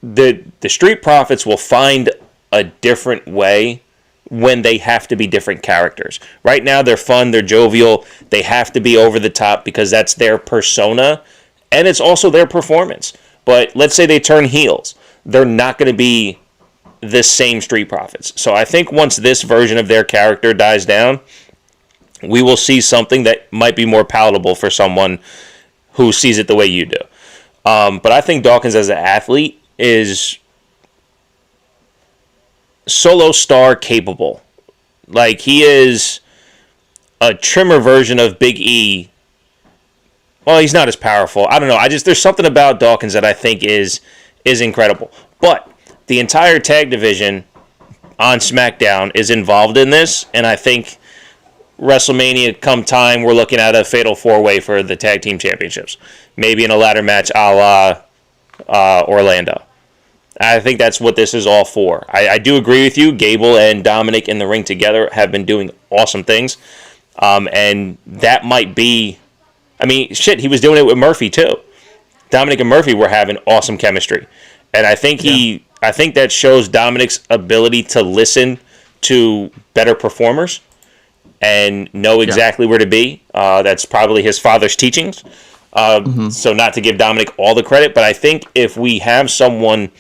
the Street Profits will find a different way when they have to be different characters. Right now, they're fun, they're jovial, they have to be over the top because that's their persona, and it's also their performance. But let's say they turn heels. They're not going to be the same Street Profits. So I think once this version of their character dies down, we will see something that might be more palatable for someone who sees it the way you do. But I think Dawkins as an athlete is solo star capable. Like, he is a trimmer version of Big E. Well, he's not as powerful. I don't know. There's something about Dawkins that I think is incredible. But the entire tag division on SmackDown is involved in this, and I think WrestleMania come time, we're looking at a fatal four-way for the tag team championships. Maybe in a ladder match a la Orlando. I think that's what this is all for. I do agree with you. Gable and Dominic in the ring together have been doing awesome things. And that might be... I mean, shit, he was doing it with Murphy, too. Dominic and Murphy were having awesome chemistry. And I think I think that shows Dominic's ability to listen to better performers and know exactly where to be. That's probably his father's teachings. So not to give Dominic all the credit, but I think if we have someone...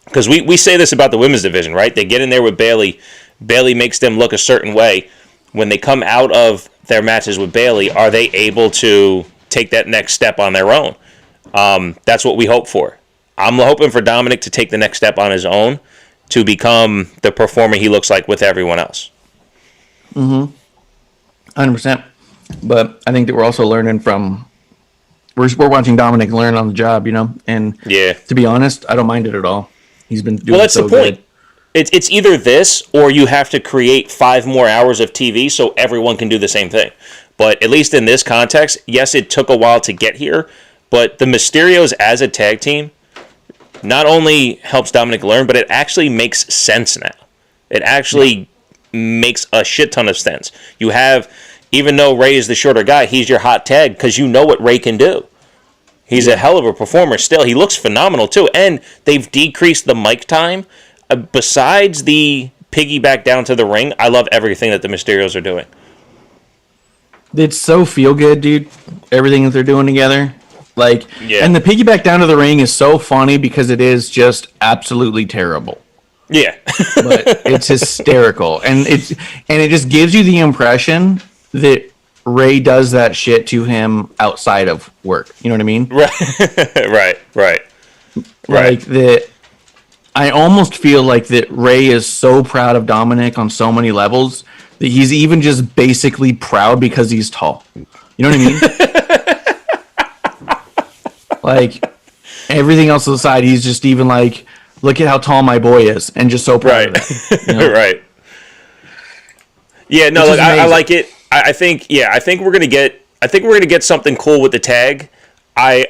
Because we say this about the women's division, right? They get in there with Bayley. Bayley makes them look a certain way. When they come out of their matches with Bayley, are they able to take that next step on their own? That's what we hope for. I'm hoping for Dominic to take the next step on his own to become the performer he looks like with everyone else. 100%. But I think that we're also learning from... We're watching Dominic learn on the job, you know? And to be honest, I don't mind it at all. He's been doing that's so the point. Good. It's either this or you have to create 5 more hours of TV so everyone can do the same thing. But at least in this context, yes, it took a while to get here, but the Mysterios as a tag team not only helps Dominic learn, but it actually makes sense now. It actually makes a shit ton of sense. You have, even though Ray is the shorter guy, he's your hot tag because you know what Ray can do. He's a hell of a performer still. He looks phenomenal, too. And they've decreased the mic time. Besides the piggyback down to the ring, I love everything that the Mysterios are doing. It's so feel good, dude. Everything that they're doing together. And the piggyback down to the ring is so funny because it is just absolutely terrible. Yeah. But it's hysterical. And it just gives you the impression that Ray does that shit to him outside of work. You know what I mean? Right. Like that. I almost feel like that Ray is so proud of Dominic on so many levels that he's even just basically proud because he's tall. You know what I mean? Like everything else aside, he's just even like, look at how tall my boy is, and just so proud of it. You know? Right. Yeah, no, look, I like it. I think we're gonna get something cool with the tag. I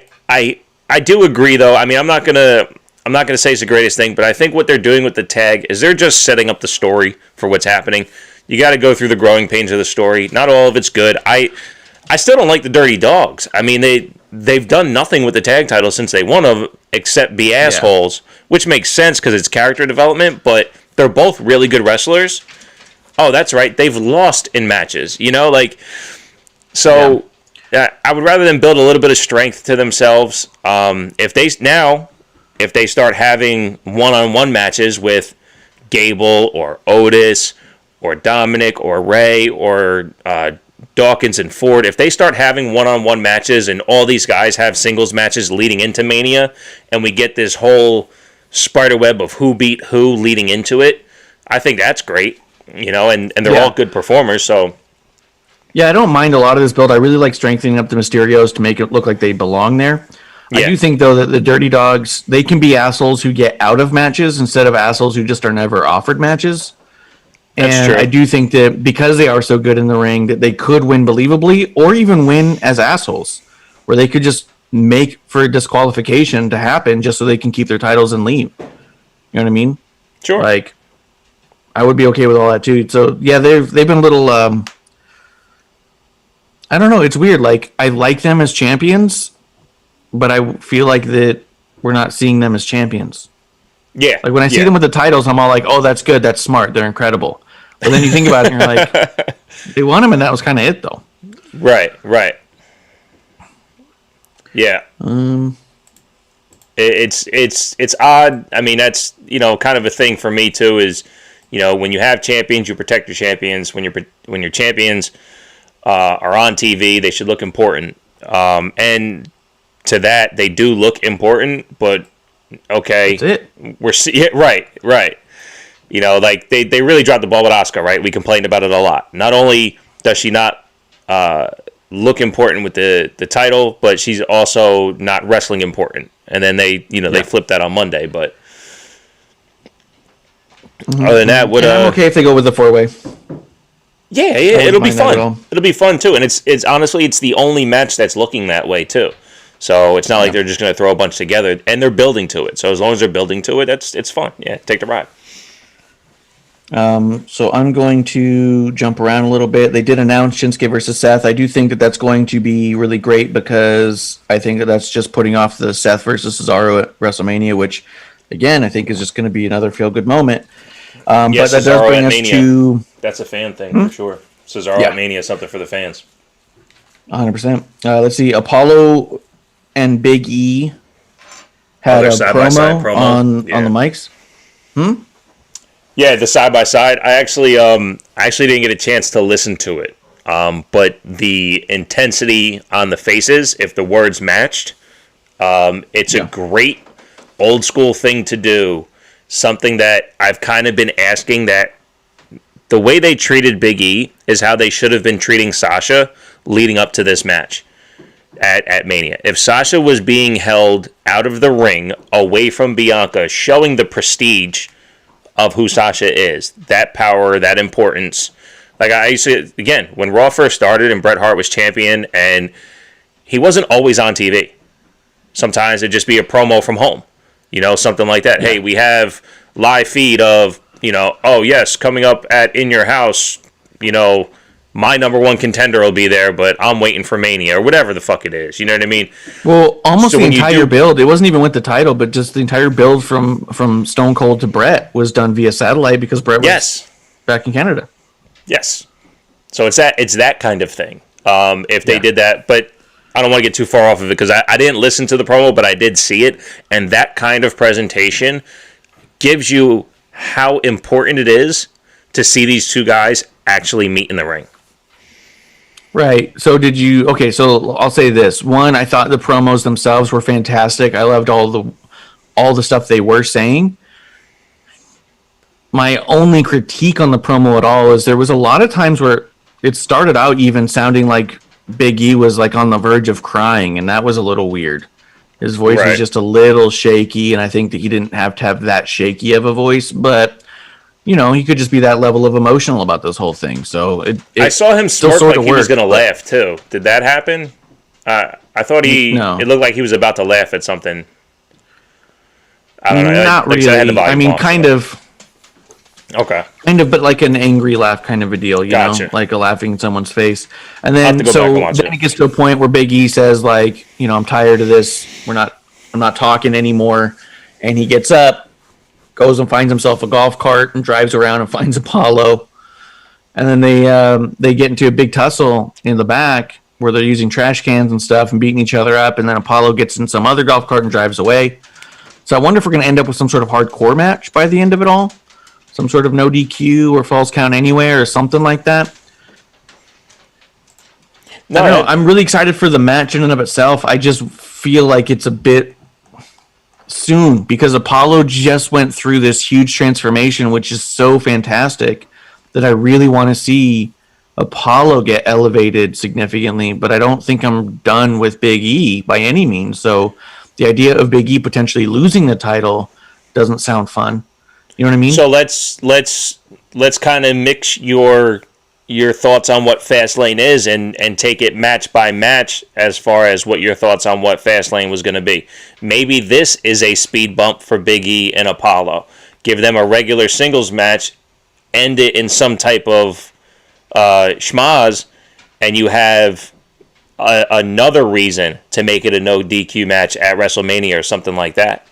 do agree though. I mean, I'm not gonna I'm not going to say it's the greatest thing, but I think what they're doing with the tag is they're just setting up the story for what's happening. You got to go through the growing pains of the story. Not all of it's good. I still don't like the Dirty Dogs. I mean, they've done nothing with the tag title since they won them except be assholes, which makes sense because it's character development, but they're both really good wrestlers. Oh, that's right. They've lost in matches, you know, like, so I would rather them build a little bit of strength to themselves. If they start having one-on-one matches with Gable or Otis or Dominic or Ray or Dawkins and Ford, if they start having one-on-one matches and all these guys have singles matches leading into Mania, and we get this whole spiderweb of who beat who leading into it, I think that's great, you know, and they're all good performers, so... Yeah, I don't mind a lot of this build. I really like strengthening up the Mysterios to make it look like they belong there. Yeah. I do think, though, that the Dirty Dogs, they can be assholes who get out of matches instead of assholes who just are never offered matches. That's true. I do think that because they are so good in the ring, that they could win believably or even win as assholes, where they could just make for disqualification to happen just so they can keep their titles and leave. You know what I mean? Sure. Like, I would be okay with all that, too. So, yeah, they've been a little... I don't know. It's weird. Like, I like them as champions, but I feel like that we're not seeing them as champions. Yeah. Like, when I see them with the titles, I'm all like, oh, that's good. That's smart. They're incredible. But then you think about it and you're like, they won them, and that was kind of it, though. Right. Yeah. It's odd. I mean, that's, you know, kind of a thing for me, too, is, you know, when you have champions, you protect your champions. When your champions... are on TV, they should look important. And to that, they do look important, but okay. That's it. Right. You know, like, they really dropped the ball with Asuka, right? We complained about it a lot. Not only does she not look important with the title, but she's also not wrestling important. And then they flipped that on Monday, but other than that, I'm okay if they go with the 4-way. Yeah, it'll be fun. It'll be fun too, and it's honestly the only match that's looking that way too. So it's not like they're just going to throw a bunch together, and they're building to it. So as long as they're building to it, it's fun. Yeah, take the ride. So I'm going to jump around a little bit. They did announce Shinsuke versus Seth. I do think that that's going to be really great because I think that that's just putting off the Seth versus Cesaro at WrestleMania, which again I think is just going to be another feel good moment. But that does bring us to... That's a fan thing, for sure. Cesaro at Mania is something for the fans. 100%. Let's see. Apollo and Big E had a promo on the mics. Yeah, the side-by-side. I actually didn't get a chance to listen to it. But the intensity on the faces, if the words matched, it's a great old-school thing to do. Something that I've kind of been asking, that the way they treated Big E is how they should have been treating Sasha leading up to this match at Mania. If Sasha was being held out of the ring, away from Bianca, showing the prestige of who Sasha is, that power, that importance. Like I used to, again, when Raw first started and Bret Hart was champion, and he wasn't always on TV. Sometimes it'd just be a promo from home. You know, something like that. Hey, we have live feed of, you know, oh, yes, coming up at In Your House, you know, my number one contender will be there, but I'm waiting for Mania, or whatever the fuck it is. You know what I mean? Well, almost so the entire build, it wasn't even with the title, but just the entire build from Stone Cold to Bret was done via satellite because Bret was back in Canada. Yes. So it's that kind of thing. If they did that, but... I don't want to get too far off of it because I didn't listen to the promo, but I did see it. And that kind of presentation gives you how important it is to see these two guys actually meet in the ring. Right. So so I'll say this. One, I thought the promos themselves were fantastic. I loved all the stuff they were saying. My only critique on the promo at all is there was a lot of times where it started out even sounding like Big E was like on the verge of crying, and that was a little weird. His voice was just a little shaky, and I think that he didn't have to have that shaky of a voice, but you know, he could just be that level of emotional about this whole thing. So I saw him smirk like he was going to laugh too. Did that happen? I thought it looked like he was about to laugh at something. I don't know. Not Like I said, I had the really. I volume mean, off, kind so. of. Okay. Kind of, but like an angry laugh kind of a deal, you know, Gotcha. like a laughing in someone's face. And I'll have to then, go back and so watch then it. it gets to a point where Big E says, like, you know, I'm tired of this. I'm not talking anymore. And he gets up, goes and finds himself a golf cart and drives around and finds Apollo. And then they get into a big tussle in the back where they're using trash cans and stuff and beating each other up. And then Apollo gets in some other golf cart and drives away. So I wonder if we're going to end up with some sort of hardcore match by the end of it all. Some sort of no DQ or falls count anywhere or something like that. No, I don't know. I'm really excited for the match in and of itself. I just feel like it's a bit soon because Apollo just went through this huge transformation, which is so fantastic that I really want to see Apollo get elevated significantly. But I don't think I'm done with Big E by any means. So the idea of Big E potentially losing the title doesn't sound fun. You know what I mean? So let's kind of mix your thoughts on what Fastlane is and take it match by match as far as what your thoughts on what Fastlane was going to be. Maybe this is a speed bump for Big E and Apollo. Give them a regular singles match, end it in some type of schmaz, and you have another reason to make it a no DQ match at WrestleMania or something like that.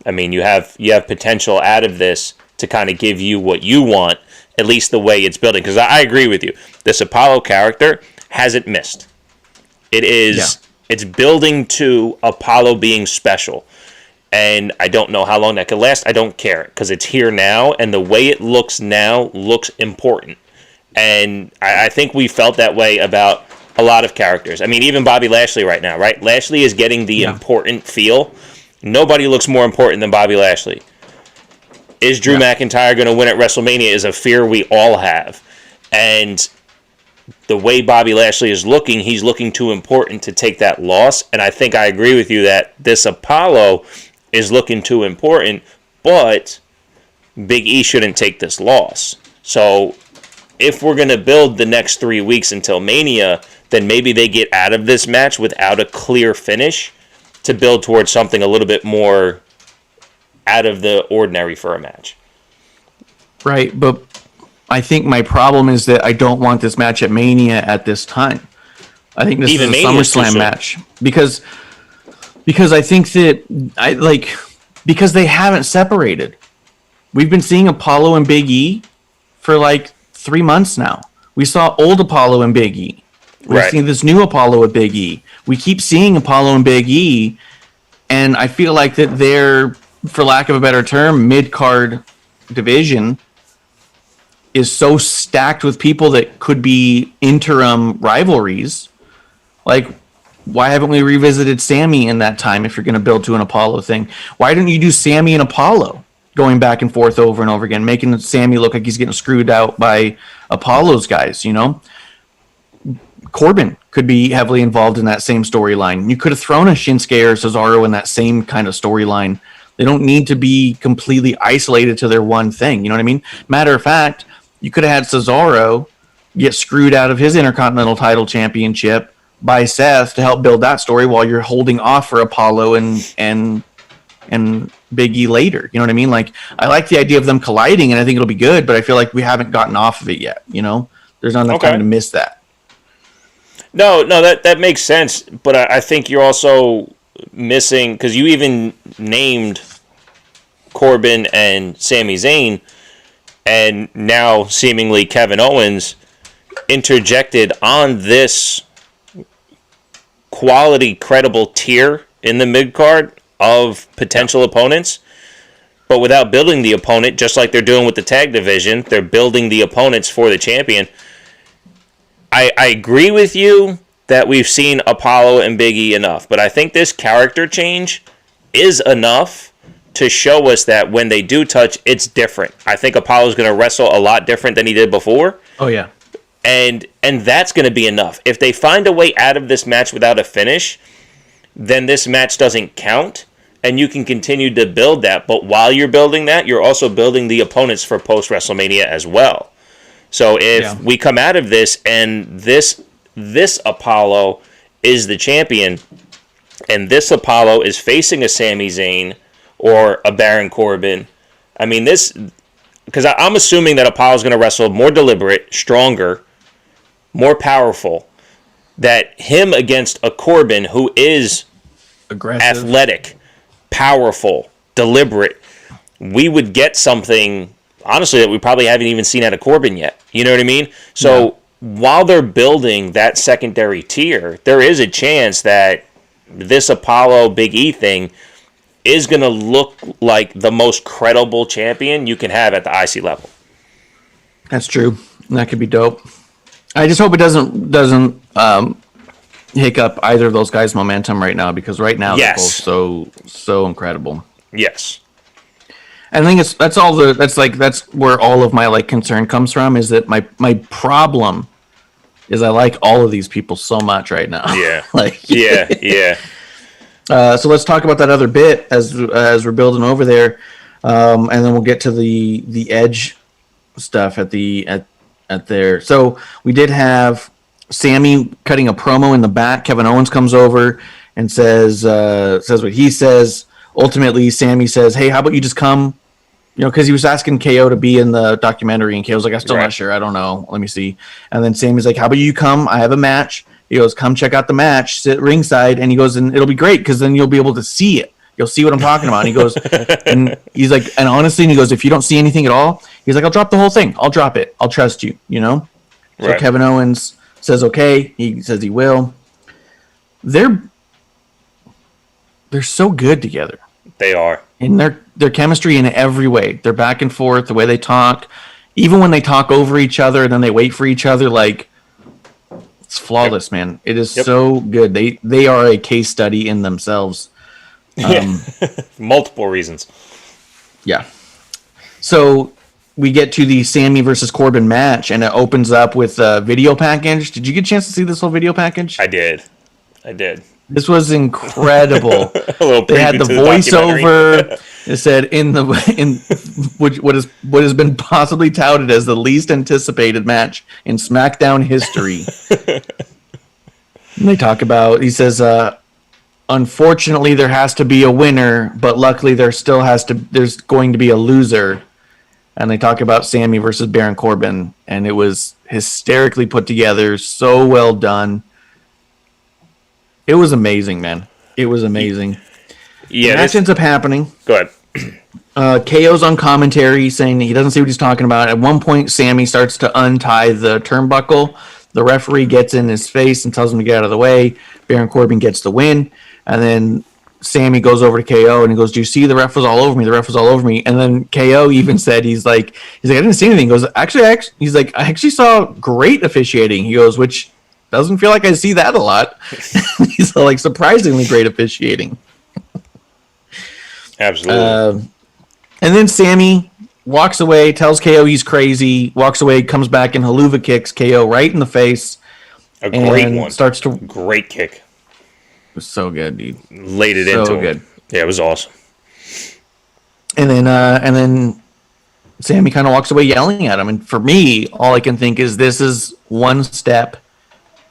I mean, you have potential out of this to kind of give you what you want, at least the way it's building. Because I agree with you. This Apollo character hasn't missed. It's building to Apollo being special. And I don't know how long that could last. I don't care because it's here now. And the way it looks now looks important. And I think we felt that way about a lot of characters. I mean, even Bobby Lashley right now, right? Lashley is getting the important feel. Nobody looks more important than Bobby Lashley. Is Drew McIntyre going to win at WrestleMania is a fear we all have. And the way Bobby Lashley is looking, he's looking too important to take that loss. And I think I agree with you that this Apollo is looking too important, but Big E shouldn't take this loss. So if we're going to build the next 3 weeks until Mania, then maybe they get out of this match without a clear finish to build towards something a little bit more out of the ordinary for a match. Right, but I think my problem is that I don't want this match at Mania at this time. I think this Even is a Mania's too SummerSlam soon. match because I think that because they haven't separated. We've been seeing Apollo and Big E for like 3 months now. We saw old Apollo and Big E. We've seen this new Apollo with Big E. We keep seeing Apollo and Big E, and I feel like that they're, for lack of a better term, mid-card division is so stacked with people that could be interim rivalries. Like, why haven't we revisited Sammy in that time if you're going to build to an Apollo thing? Why don't you do Sammy and Apollo going back and forth over and over again, making Sammy look like he's getting screwed out by Apollo's guys, you know? Corbin could be heavily involved in that same storyline. You could have thrown a Shinsuke or Cesaro in that same kind of storyline. They don't need to be completely isolated to their one thing. You know what I mean? Matter of fact, you could have had Cesaro get screwed out of his Intercontinental title championship by Seth to help build that story while you're holding off for Apollo and Big E later. You know what I mean? Like, I like the idea of them colliding, and I think it'll be good, but I feel like we haven't gotten off of it yet. You know, there's not enough time to miss that. No, that makes sense. But I think you're also missing, because you even named Corbin and Sami Zayn, and now seemingly Kevin Owens interjected on this quality, credible tier in the mid-card of potential opponents, but without building the opponent, just like they're doing with the tag division. They're building the opponents for the champion. I agree with you that we've seen Apollo and Big E enough, but I think this character change is enough to show us that when they do touch, it's different. I think Apollo's going to wrestle a lot different than he did before. Oh, yeah. And that's going to be enough. If they find a way out of this match without a finish, then this match doesn't count, and you can continue to build that. But while you're building that, you're also building the opponents for post-WrestleMania as well. So if we come out of this and this Apollo is the champion, and this Apollo is facing a Sami Zayn or a Baron Corbin. I mean, this, because I'm assuming that Apollo's going to wrestle more deliberate, stronger, more powerful. That him against a Corbin who is Aggressive, athletic, powerful, deliberate, we would get something, honestly, that we probably haven't even seen out of Corbin yet. You know what I mean? So while they're building that secondary tier, there is a chance that this Apollo Big E thing is going to look like the most credible champion you can have at the IC level. That's true. That could be dope. I just hope it doesn't hiccup either of those guys' momentum right now, because right now they're both so incredible. Yes. And I think that's where all of my concern comes from, is that my problem is I like all of these people so much right now. Yeah. Yeah. So let's talk about that other bit as we're building over there, and then we'll get to the Edge stuff at there. So we did have Sammy cutting a promo in the back. Kevin Owens comes over and says what he says. Ultimately, Sammy says, "Hey, how about you just come?" Because he was asking KO to be in the documentary, and KO was like, "I'm still not sure. I don't know. Let me see." And then Sammy's like, "How about you come? I have a match." He goes, "Come check out the match. Sit ringside." And he goes, "And it'll be great because then you'll be able to see it. You'll see what I'm talking about." And he goes, and he's like, and honestly, and he goes, "If you don't see anything at all," he's like, "I'll drop the whole thing. I'll drop it. I'll trust you." So Kevin Owens says, "Okay." He says he will. They're so good together. They are. And their chemistry in every way. They're back and forth, the way they talk. Even when they talk over each other and then they wait for each other, it's flawless, man. It is so good. They are a case study in themselves. Multiple reasons. Yeah. So we get to the Sammy versus Corbin match, and it opens up with a video package. Did you get a chance to see this whole video package? I did. This was incredible. They had the voiceover. It said in what has been possibly touted as the least anticipated match in SmackDown history. And they talk about, he says, unfortunately there has to be a winner, but luckily there's going to be a loser. And they talk about Sammy versus Baron Corbin, and it was hysterically put together, so well done. It was amazing, man. It was amazing. Yeah, the match ends up happening. Go ahead. KO's on commentary saying he doesn't see what he's talking about. At one point, Sammy starts to untie the turnbuckle. The referee gets in his face and tells him to get out of the way. Baron Corbin gets the win. And then Sammy goes over to KO and he goes, "Do you see the ref was all over me? The ref was all over me." And then KO even said, he's like, "I didn't see anything." He goes, actually, he's like, "I actually saw great officiating." He goes, "Which doesn't feel like I see that a lot." He's surprisingly great officiating. Absolutely. And then Sammy walks away, tells KO he's crazy, walks away, comes back and haluva kicks KO right in the face. A great one. Great kick. It was so good, dude. Laid it into him. Good. Yeah, it was awesome. And then Sammy kind of walks away yelling at him. And for me, all I can think is this is one step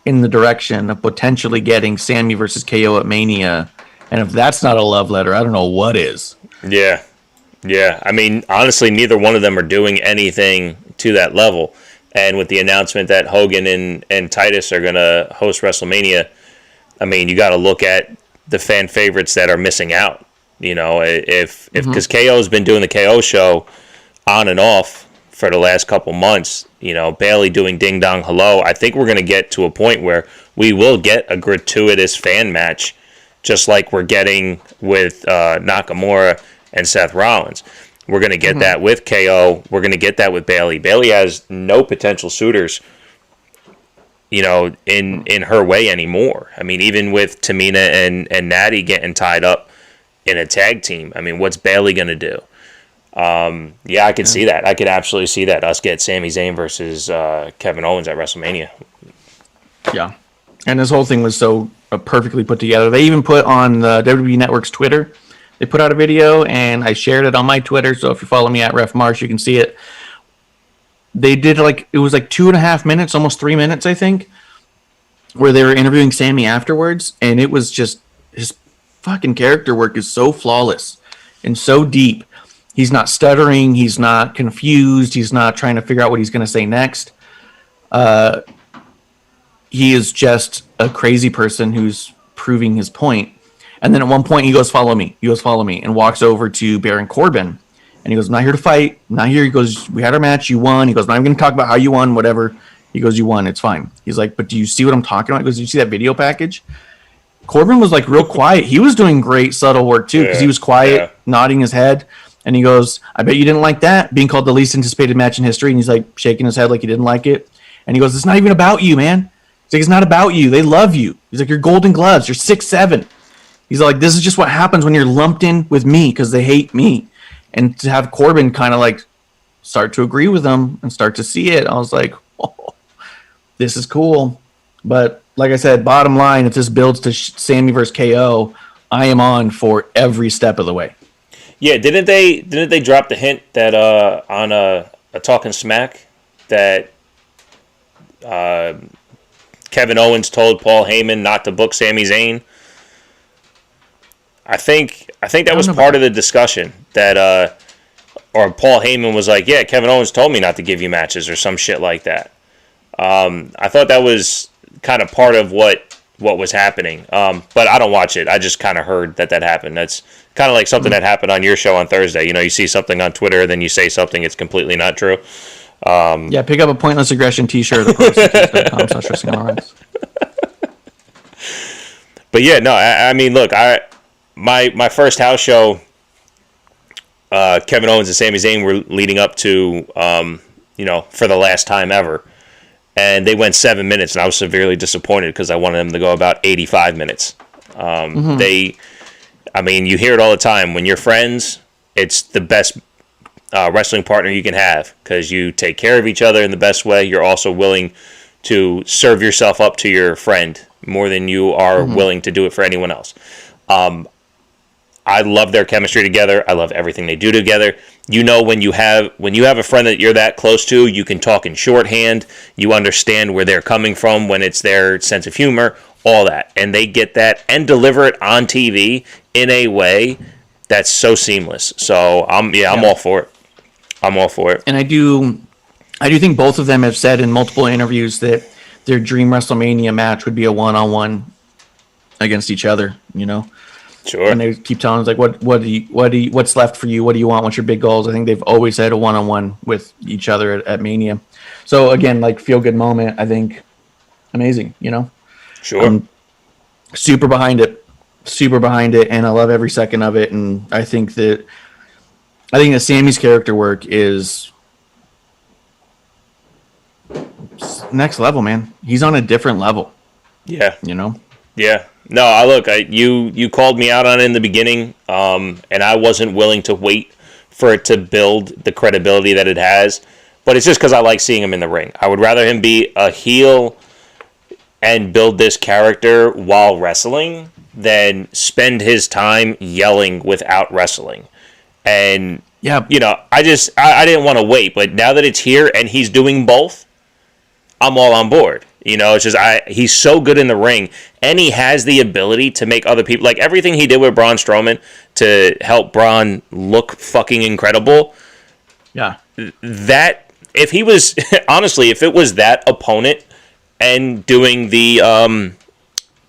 in the direction of potentially getting Sammy versus KO at Mania. And if that's not a love letter, I don't know what is. Yeah. I mean, honestly, neither one of them are doing anything to that level. And with the announcement that Hogan and Titus are going to host WrestleMania, I mean, you got to look at the fan favorites that are missing out. Because KO's been doing the KO show on and off for the last couple months, Bailey doing Ding Dong Hello. I think we're going to get to a point where we will get a gratuitous fan match, just like we're getting with Nakamura and Seth Rollins. We're going to get that with KO. We're going to get that with Bailey. Bailey has no potential suitors, in her way anymore. I mean, even with Tamina and Natty getting tied up in a tag team, I mean, what's Bailey going to do? I could see that. I could absolutely see that. Us get Sami Zayn versus Kevin Owens at WrestleMania. Yeah. And this whole thing was so perfectly put together. They even put on the WWE Network's Twitter, they put out a video, and I shared it on my Twitter. So if you follow me at Ref Marsh, you can see it. They did it was 2.5 minutes, almost 3 minutes, I think, where they were interviewing Sammy afterwards. And it was just, his fucking character work is so flawless. and so deep. He's not stuttering. He's not confused. He's not trying to figure out what he's going to say next. He is just a crazy person who's proving his point. And then at one point he goes, follow me. He goes, follow me, and walks over to Baron Corbin. And he goes, I'm not here to fight. I'm not here. He goes, we had our match. You won. He goes, I'm not even going to talk about how you won, whatever. He goes, you won. It's fine. He's like, but do you see what I'm talking about? He goes, do you see that video package? Corbin was like real quiet. He was doing great subtle work too, because he was quiet, nodding his head. And he goes, I bet you didn't like that, being called the least anticipated match in history. And he's like shaking his head like he didn't like it. And he goes, it's not even about you, man. He's like, it's not about you. They love you. He's like, you're Golden Gloves. You're 6'7". He's like, this is just what happens when you're lumped in with me because they hate me. And to have Corbin kind of like start to agree with them and start to see it, I was like, oh, this is cool. But like I said, bottom line, if this builds to Sammy versus KO, I am on for every step of the way. Yeah, didn't they drop the hint that on a Talking Smack that Kevin Owens told Paul Heyman not to book Sami Zayn? I think that was part of the discussion that or Paul Heyman was like, yeah, Kevin Owens told me not to give you matches or some shit like that. I thought that was kind of part of what was happening. But I don't watch it. I just kind of heard that happened. That's kind of like something that happened on your show on Thursday. You know, you see something on Twitter, then you say something, it's completely not true. Yeah, pick up a Pointless Aggression t-shirt at But yeah, no, I mean, look, my first house show, Kevin Owens and Sami Zayn were leading up to, for the last time ever. And they went 7 minutes, and I was severely disappointed because I wanted them to go about 85 minutes. You hear it all the time. When you're friends, it's the best wrestling partner you can have because you take care of each other in the best way. You're also willing to serve yourself up to your friend more than you are willing to do it for anyone else. I love their chemistry together. I love everything they do together. You know, when you have a friend that you're that close to, you can talk in shorthand. You understand where they're coming from when it's their sense of humor, all that. And they get that and deliver it on TV in a way that's so seamless. So I'm all for it. I'm all for it. And I do think both of them have said in multiple interviews that their dream WrestleMania match would be a one-on-one against each other, you know? Sure. And they keep telling us like, what's left for you? What do you want? What's your big goals? I think they've always had a one-on-one with each other at Mania. So again, like feel good moment. I think amazing, you know? Sure. I'm super behind it, and I love every second of it. And I think that Sammy's character work is next level, man. He's on a different level. Yeah. You know? Yeah. No, you called me out on it in the beginning, and I wasn't willing to wait for it to build the credibility that it has. But it's just because I like seeing him in the ring. I would rather him be a heel and build this character while wrestling than spend his time yelling without wrestling. And, yeah, I didn't want to wait. But now that it's here and he's doing both, I'm all on board. It's just he's so good in the ring, and he has the ability to make other people, like everything he did with Braun Strowman to help Braun look fucking incredible. Yeah. That if he was honestly, if it was that opponent and doing the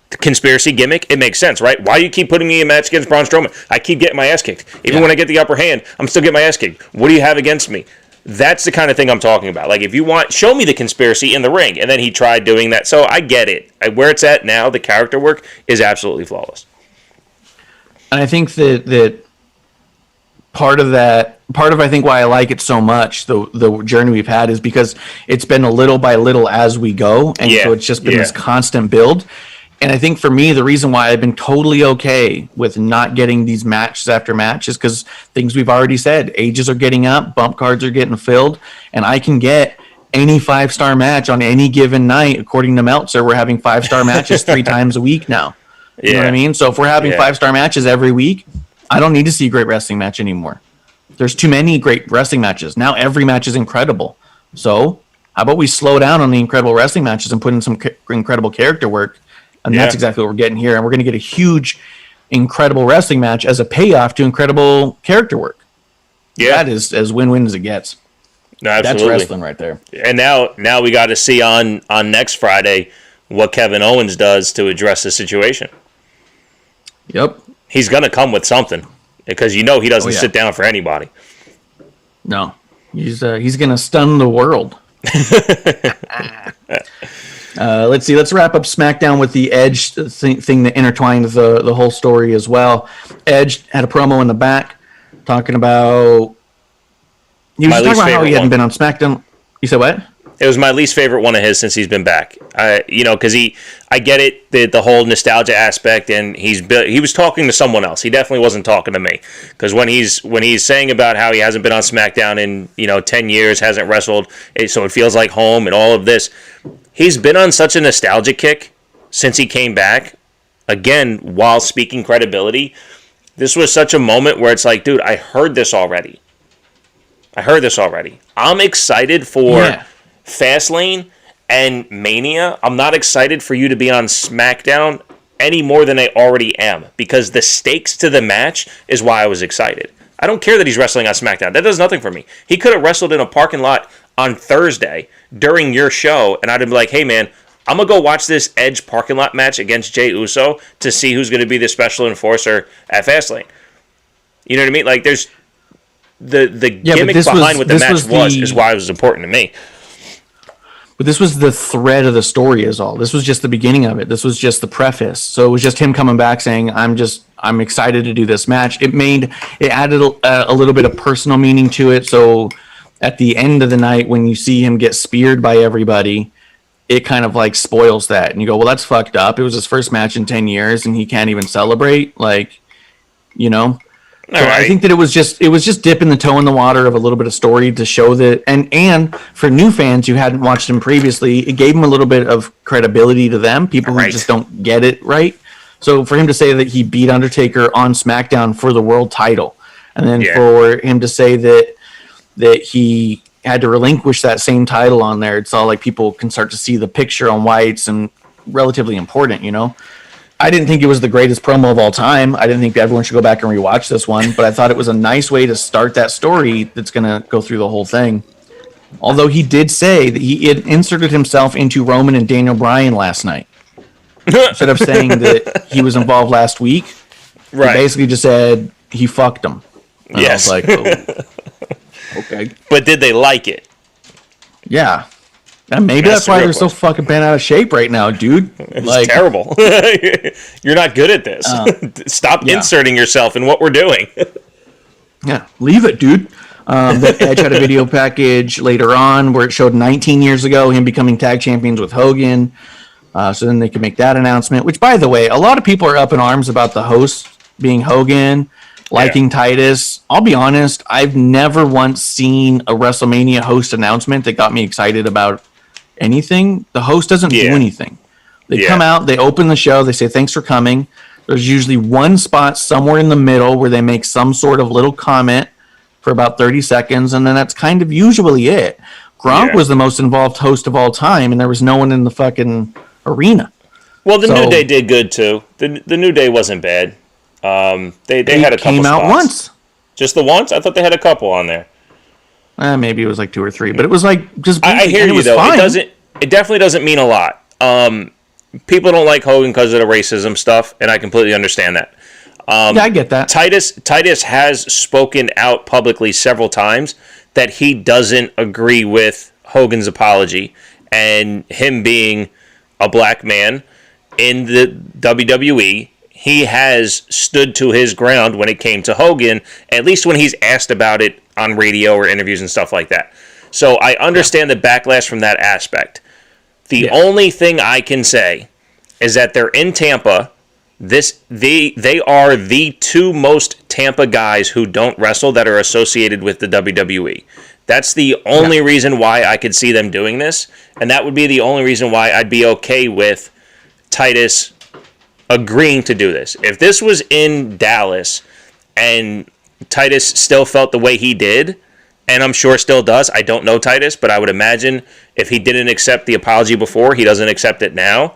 conspiracy gimmick, it makes sense, right? Why do you keep putting me in a match against Braun Strowman? I keep getting my ass kicked. Even when I get the upper hand, I'm still getting my ass kicked. What do you have against me? That's the kind of thing I'm talking about. Like, if you want, show me the conspiracy in the ring. And then he tried doing that. So I get it. Where it's at now, the character work is absolutely flawless. And I think that part of I think why I like it so much, the journey we've had, is because it's been a little by little as we go. And so it's just been this constant build. And I think for me, the reason why I've been totally okay with not getting these matches after match is because things we've already said. Ages are getting up, bump cards are getting filled, and I can get any 5-star match on any given night. According to Meltzer, we're having 5-star matches 3 times a week now. You know what I mean? So if we're having 5-star matches every week, I don't need to see a great wrestling match anymore. There's too many great wrestling matches. Now every match is incredible. So how about we slow down on the incredible wrestling matches and put in some incredible character work? And that's exactly what we're getting here. And we're going to get a huge incredible wrestling match as a payoff to incredible character work. Yeah. That is as win-win as it gets. No, absolutely. That's wrestling right there. And now we got to see on next Friday what Kevin Owens does to address the situation. Yep. He's going to come with something because he doesn't sit down for anybody. No. He's going to stun the world. Let's see. Let's wrap up SmackDown with the Edge thing that intertwined the whole story as well. Edge had a promo in the back talking about... He was talking about how he hadn't been on SmackDown. You said what? It was my least favorite one of his since he's been back. Because I get it, the whole nostalgia aspect, and he was talking to someone else. He definitely wasn't talking to me. Because when he's saying about how he hasn't been on SmackDown in 10 years, hasn't wrestled, so it feels like home and all of this, he's been on such a nostalgia kick since he came back. Again, while speaking credibility, this was such a moment where it's like, dude, I heard this already. I'm excited for Fastlane and Mania. I'm not excited for you to be on SmackDown any more than I already am, because the stakes to the match is why I was excited. I don't care that he's wrestling on SmackDown. That does nothing for me. He could have wrestled in a parking lot on Thursday during your show, and I'd be like, hey, man, I'm going to go watch this Edge parking lot match against Jey Uso to see who's going to be the special enforcer at Fastlane. You know what I mean? Like, there's the gimmick behind what the match is why it was important to me. But this was the thread of the story is all. This was just the beginning of it. This was just the preface. So it was just him coming back saying, I'm excited to do this match. It added a little bit of personal meaning to it. So at the end of the night, when you see him get speared by everybody, it kind of like spoils that. And you go, well, that's fucked up. It was his first match in 10 years and he can't even celebrate. Like, So right. I think that it was just dipping the toe in the water of a little bit of story to show that, and for new fans who hadn't watched him previously, it gave him a little bit of credibility to them, people who just don't get it right. So for him to say that he beat Undertaker on SmackDown for the world title, and then for him to say that he had to relinquish that same title on there, it's all like people can start to see the picture on why it's relatively important, I didn't think it was the greatest promo of all time. I didn't think everyone should go back and rewatch this one, but I thought it was a nice way to start that story that's going to go through the whole thing. Although he did say that he had inserted himself into Roman and Daniel Bryan last night. Instead of saying that he was involved last week, he basically just said he fucked them. And I was like, oh, okay. But did they like it? Yeah. And maybe that's why they're so fucking bent out of shape right now, dude. It's terrible. You're not good at this. Stop inserting yourself in what we're doing. Yeah, leave it, dude. That Edge had a video package later on where it showed 19 years ago him becoming tag champions with Hogan. So then they could make that announcement. Which, by the way, a lot of people are up in arms about the host being Hogan, liking Titus. I'll be honest, I've never once seen a WrestleMania host announcement that got me excited about anything. The host doesn't do anything. They come out, they open the show, they say thanks for coming. There's usually one spot somewhere in the middle where they make some sort of little comment for about 30 seconds, and then that's kind of usually it. Gronk was the most involved host of all time, and there was no one in the fucking arena. Well, the New Day did good too. The New Day wasn't bad. They had a couple came out spots. Once. Just the once? I thought they had a couple on there. Maybe it was like 2 or 3, but it was like just. I hear you though. Fine. It definitely doesn't mean a lot. People don't like Hogan because of the racism stuff, and I completely understand that. I get that. Titus has spoken out publicly several times that he doesn't agree with Hogan's apology, and him being a black man in the WWE. He has stood to his ground when it came to Hogan, at least when he's asked about it on radio or interviews and stuff like that. So I understand the backlash from that aspect. The only thing I can say is that they're in Tampa. They are the two most Tampa guys who don't wrestle that are associated with the WWE. That's the only reason why I could see them doing this, and that would be the only reason why I'd be okay with Titus agreeing to do this. If this was in Dallas and Titus still felt the way he did, and I'm sure still does, I don't know Titus, but I would imagine if he didn't accept the apology before, he doesn't accept it now,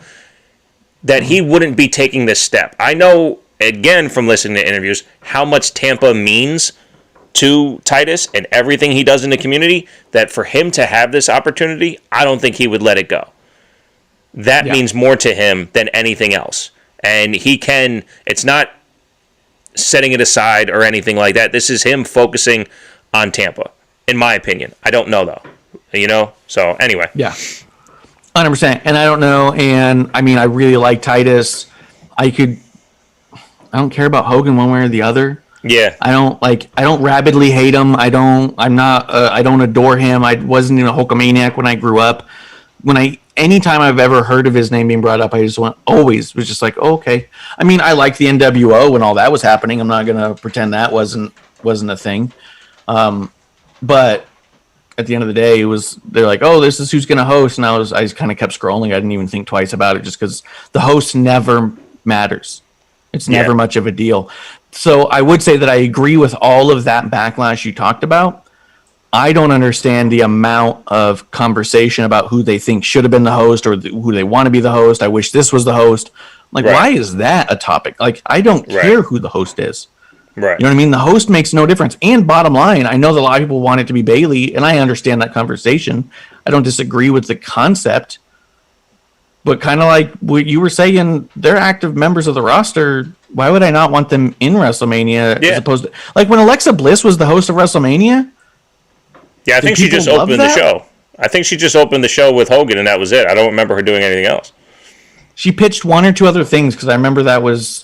that he wouldn't be taking this step. I know again, from listening to interviews, how much Tampa means to Titus and everything he does in the community, that for him to have this opportunity, I don't think he would let it go. That means more to him than anything else. And it's not setting it aside or anything like that. This is him focusing on Tampa, in my opinion. I don't know, though. So anyway. Yeah. 100%. And I don't know. And I mean, I really like Titus. I don't care about Hogan one way or the other. Yeah. I don't rabidly hate him. I don't adore him. I wasn't a Hulkamaniac when I grew up. Anytime I've ever heard of his name being brought up, I just was just like, oh, okay. I mean, I liked the NWO when all that was happening. I'm not going to pretend that wasn't a thing. But at the end of the day, they're like, oh, this is who's going to host. And I just kind of kept scrolling. I didn't even think twice about it just because the host never matters. It's never much of a deal. So I would say that I agree with all of that backlash you talked about. I don't understand the amount of conversation about who they think should have been the host or who they want to be the host. I wish this was the host. Like, why is that a topic? Like, I don't care who the host is. Right. You know what I mean? The host makes no difference. And bottom line, I know that a lot of people want it to be Bayley, and I understand that conversation. I don't disagree with the concept. But kind of like what you were saying, they're active members of the roster. Why would I not want them in WrestleMania as opposed to... Like, when Alexa Bliss was the host of WrestleMania... Yeah, I think she just opened the show. I think she just opened the show with Hogan, and that was it. I don't remember her doing anything else. She pitched one or two other things, because I remember that was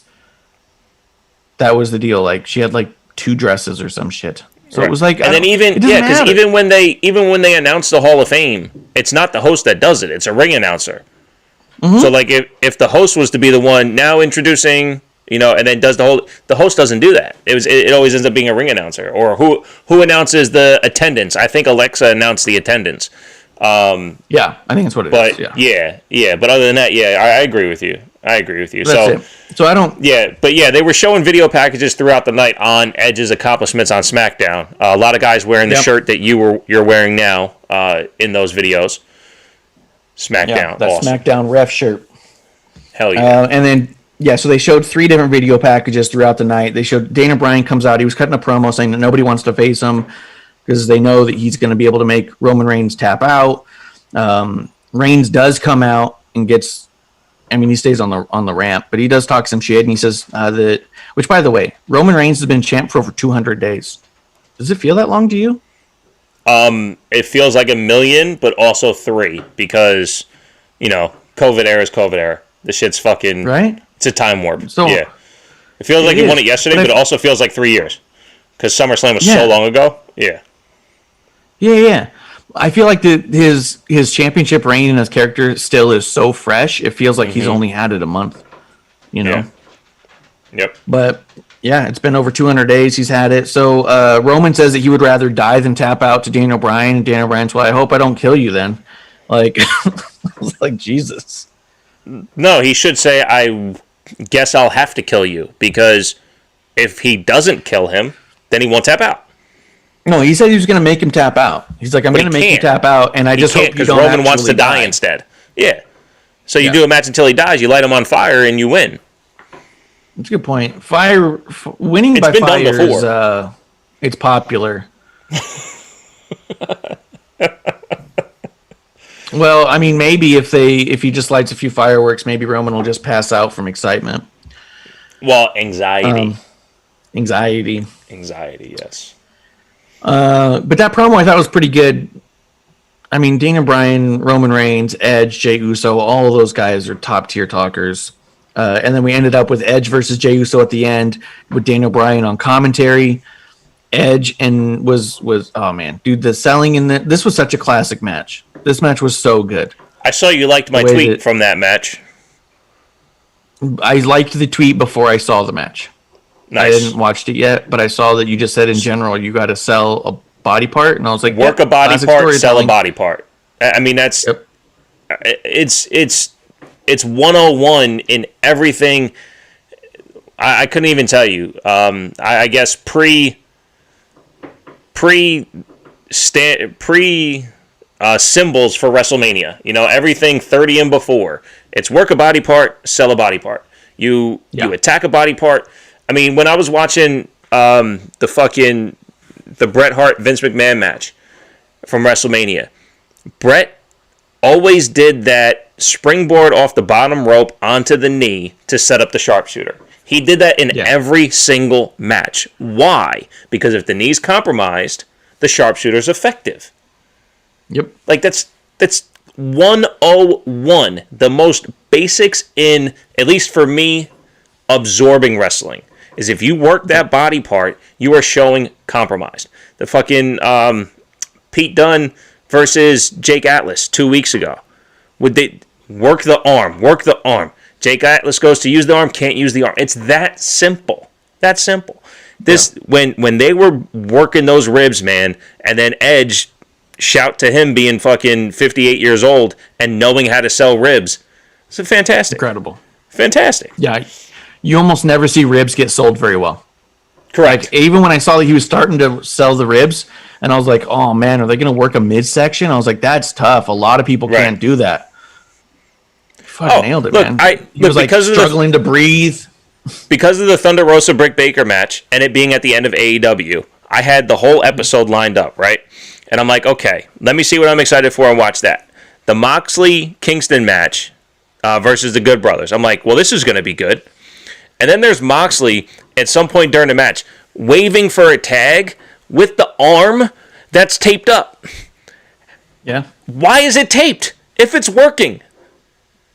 the deal. Like, she had, like, 2 dresses or some shit. So it was like... And then because even when they announce the Hall of Fame, it's not the host that does it. It's a ring announcer. Mm-hmm. So, like, if the host was to be the one now introducing, and then does the host doesn't do that. It always ends up being a ring announcer. Or who announces the attendance? I think Alexa announced the attendance. Yeah, I think that's what it is. Yeah. But other than that, I agree with you. So I don't... Yeah, but they were showing video packages throughout the night on Edge's accomplishments on SmackDown. A lot of guys wearing the shirt that you're wearing now in those videos. SmackDown. Yeah, that awesome. SmackDown ref shirt. Hell yeah. And then, so they showed 3 different video packages throughout the night. They showed Dana Bryan comes out. He was cutting a promo saying that nobody wants to face him because they know that he's going to be able to make Roman Reigns tap out. Reigns does come out and he stays on the ramp, but he does talk some shit, and he says which, by the way, Roman Reigns has been champ for over 200 days. Does it feel that long to you? It feels like 1,000,000, but also 3 because, COVID era is COVID era. The shit's fucking right. It's a time warp. So, yeah, it feels like you won it yesterday, but it also feels like 3 years because SummerSlam was so long ago. Yeah. Yeah. I feel like his championship reign and his character still is so fresh. It feels like he's only had it a month. Yeah. Yep. But yeah, it's been over 200 days he's had it. So Roman says that he would rather die than tap out to Daniel Bryan. And Daniel Bryan's, well, I hope I don't kill you then. Like, like Jesus. No, he should say, I guess I'll have to kill you, because if he doesn't kill him, then he won't tap out. No, he said he was going to make him tap out. He's like, I'm going to make you tap out, and I just hope you don't Roman wants to die instead. Yeah. So you do a match until he dies, you light him on fire, and you win. That's a good point. Winning by fire is it's popular. Well, I mean, maybe if he just lights a few fireworks, maybe Roman will just pass out from excitement. Well, anxiety. Anxiety, yes. But that promo I thought was pretty good. I mean, Daniel Bryan, Roman Reigns, Edge, Jey Uso, all of those guys are top tier talkers. And then we ended up with Edge versus Jey Uso at the end with Daniel Bryan on commentary. Edge and was oh man, dude, the selling in this was such a classic match. This match was so good. I saw you liked my tweet from that match. I liked the tweet before I saw the match. Nice. I hadn't watched it yet, but I saw that you just said in general you got to sell a body part, and I was like, work a body part, sell a body part. I mean, that's it's 101 in everything. I couldn't even tell you. I guess pre symbols for WrestleMania. Everything 30 and before. It's work a body part, sell a body part. You attack a body part. I mean, when I was watching the Bret Hart Vince McMahon match from WrestleMania, Bret always did that springboard off the bottom rope onto the knee to set up the sharpshooter. He did that in every single match. Why? Because if the knee's compromised, the sharpshooter's effective. Yep. Like, that's 101. The most basics in, at least for me, absorbing wrestling, is if you work that body part, you are showing compromised. The fucking Pete Dunne versus Jake Atlas 2 weeks ago. Would they work the arm? Jake Atlas goes to use the arm, can't use the arm. It's that simple. When they were working those ribs, man, and then Edge shout to him being fucking 58 years old and knowing how to sell ribs. It's fantastic. Incredible. Fantastic. Yeah. You almost never see ribs get sold very well. Correct. Like, even when I saw that he was starting to sell the ribs, and I was like, oh man, are they going to work a midsection? I was like, that's tough. A lot of people can't do that. Fucking nailed it, man. He was like struggling to breathe. Because of the Thunder Rosa Britt Baker match and it being at the end of AEW, I had the whole episode lined up, right? And I'm like, okay, let me see what I'm excited for and watch that. The Moxley-Kingston match versus the Good Brothers. I'm like, well, this is going to be good. And then there's Moxley at some point during the match waving for a tag with the arm that's taped up. Yeah. Why is it taped if it's working?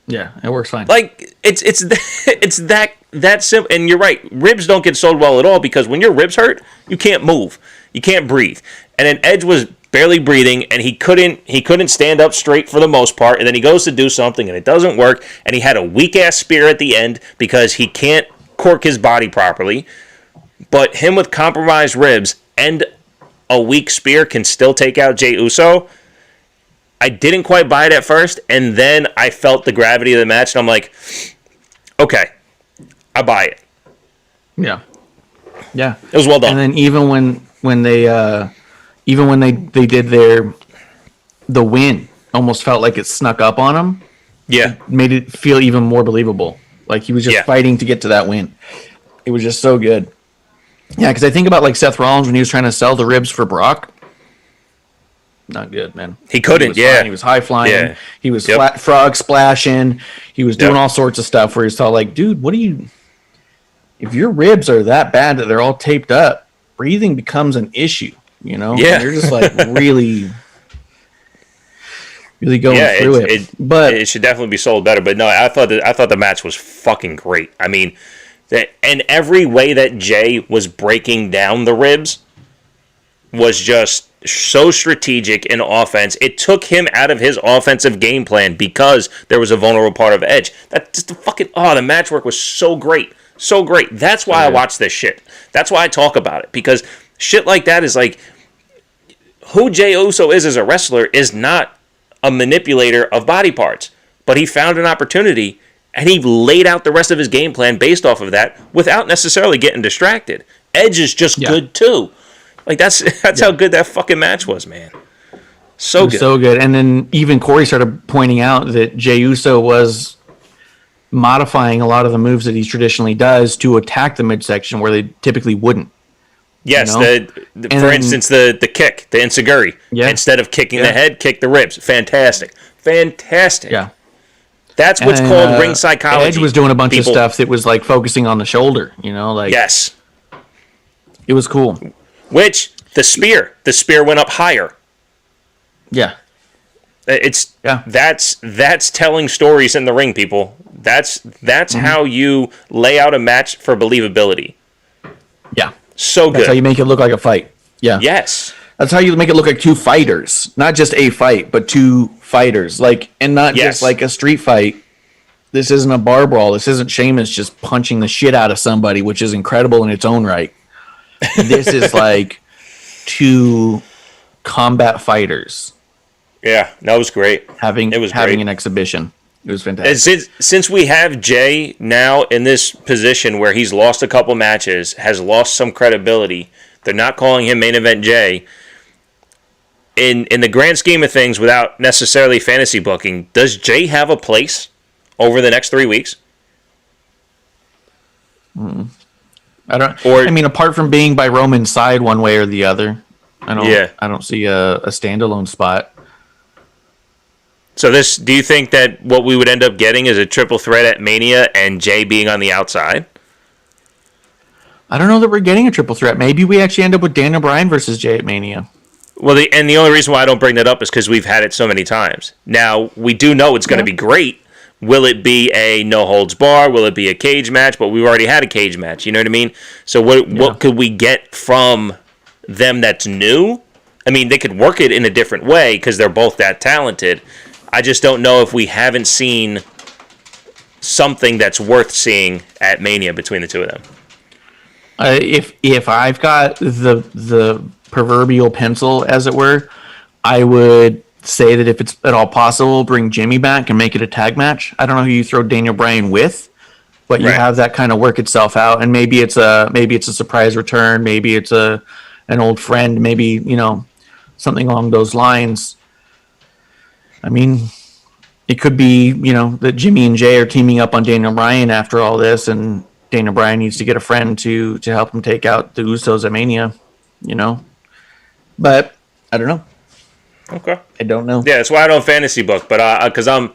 Yeah, it works fine. Like, it's that simple. And you're right, ribs don't get sold well at all because when your ribs hurt, you can't move. You can't breathe. And then Edge was barely breathing, and he couldn't stand up straight for the most part, and then he goes to do something, and it doesn't work, and he had a weak-ass spear at the end because he can't cork his body properly. But him with compromised ribs and a weak spear can still take out Jey Uso. I didn't quite buy it at first, and then I felt the gravity of the match, and I'm like, okay, I buy it. Yeah. Yeah. It was well done. And then even when they did the win, almost felt like it snuck up on him. Yeah. It made it feel even more believable. Like he was just fighting to get to that win. It was just so good. Yeah, because I think about like Seth Rollins when he was trying to sell the ribs for Brock. Not good, man. He couldn't, He was high flying. Yeah. He was flat frog splashing. He was doing all sorts of stuff where he's all like, dude, what do you... If your ribs are that bad that they're all taped up, breathing becomes an issue, you know? Yeah. And you're just like really going through it. But it should definitely be sold better. But no, I thought the match was fucking great. I mean, and every way that Jay was breaking down the ribs was just so strategic in offense. It took him out of his offensive game plan because there was a vulnerable part of Edge. That just the match work was so great. So great. That's why I watch this shit. That's why I talk about it. Because shit like that is like, who Jey Uso is as a wrestler is not a manipulator of body parts. But he found an opportunity and he laid out the rest of his game plan based off of that without necessarily getting distracted. Edge is just good too. Like that's how good that fucking match was, man. So good. So good. And then even Corey started pointing out that Jey Uso was modifying a lot of the moves that he traditionally does to attack the midsection where they typically wouldn't. Yes, for instance, the kick, the enziguri. Yeah. Instead of kicking the head, kick the ribs. Fantastic. Yeah. That's what's called ring psychology. Edge was doing a bunch of stuff that was like focusing on the shoulder, you know, like yes. It was cool. Which the spear went up higher. Yeah. That's telling stories in the ring, people. That's how you lay out a match for believability. Yeah. So good. That's how you make it look like a fight. Yeah. Yes. That's how you make it look like two fighters. Not just a fight, but two fighters. Like, and not just like a street fight. This isn't a bar brawl. This isn't Sheamus just punching the shit out of somebody, which is incredible in its own right. This is like two combat fighters. Yeah, that was great. Having an exhibition. It was fantastic. Since we have Jay now in this position where he's lost a couple matches, has lost some credibility, they're not calling him main event Jay. In the grand scheme of things, without necessarily fantasy booking, does Jay have a place over the next 3 weeks? I mean, apart from being by Roman's side one way or the other, I don't see a standalone spot. So do you think that what we would end up getting is a triple threat at Mania and Jay being on the outside? I don't know that we're getting a triple threat. Maybe we actually end up with Daniel Bryan versus Jay at Mania. Well, the only reason why I don't bring that up is because we've had it so many times. Now, we do know it's going to be great. Will it be a no-holds-bar? Will it be a cage match? But we've already had a cage match. You know what I mean? So what could we get from them that's new? I mean, they could work it in a different way because they're both that talented. I just don't know if we haven't seen something that's worth seeing at Mania between the two of them. If I've got the proverbial pencil, as it were, I would say that if it's at all possible, bring Jimmy back and make it a tag match. I don't know who you throw Daniel Bryan with, but you have that kind of work itself out, and maybe it's a surprise return, maybe it's an old friend, maybe something along those lines. I mean, it could be that Jimmy and Jay are teaming up on Daniel Bryan after all this, and Daniel Bryan needs to get a friend to help him take out the Usos at Mania, But I don't know. Okay. I don't know. Yeah, that's why I don't fantasy book, but because I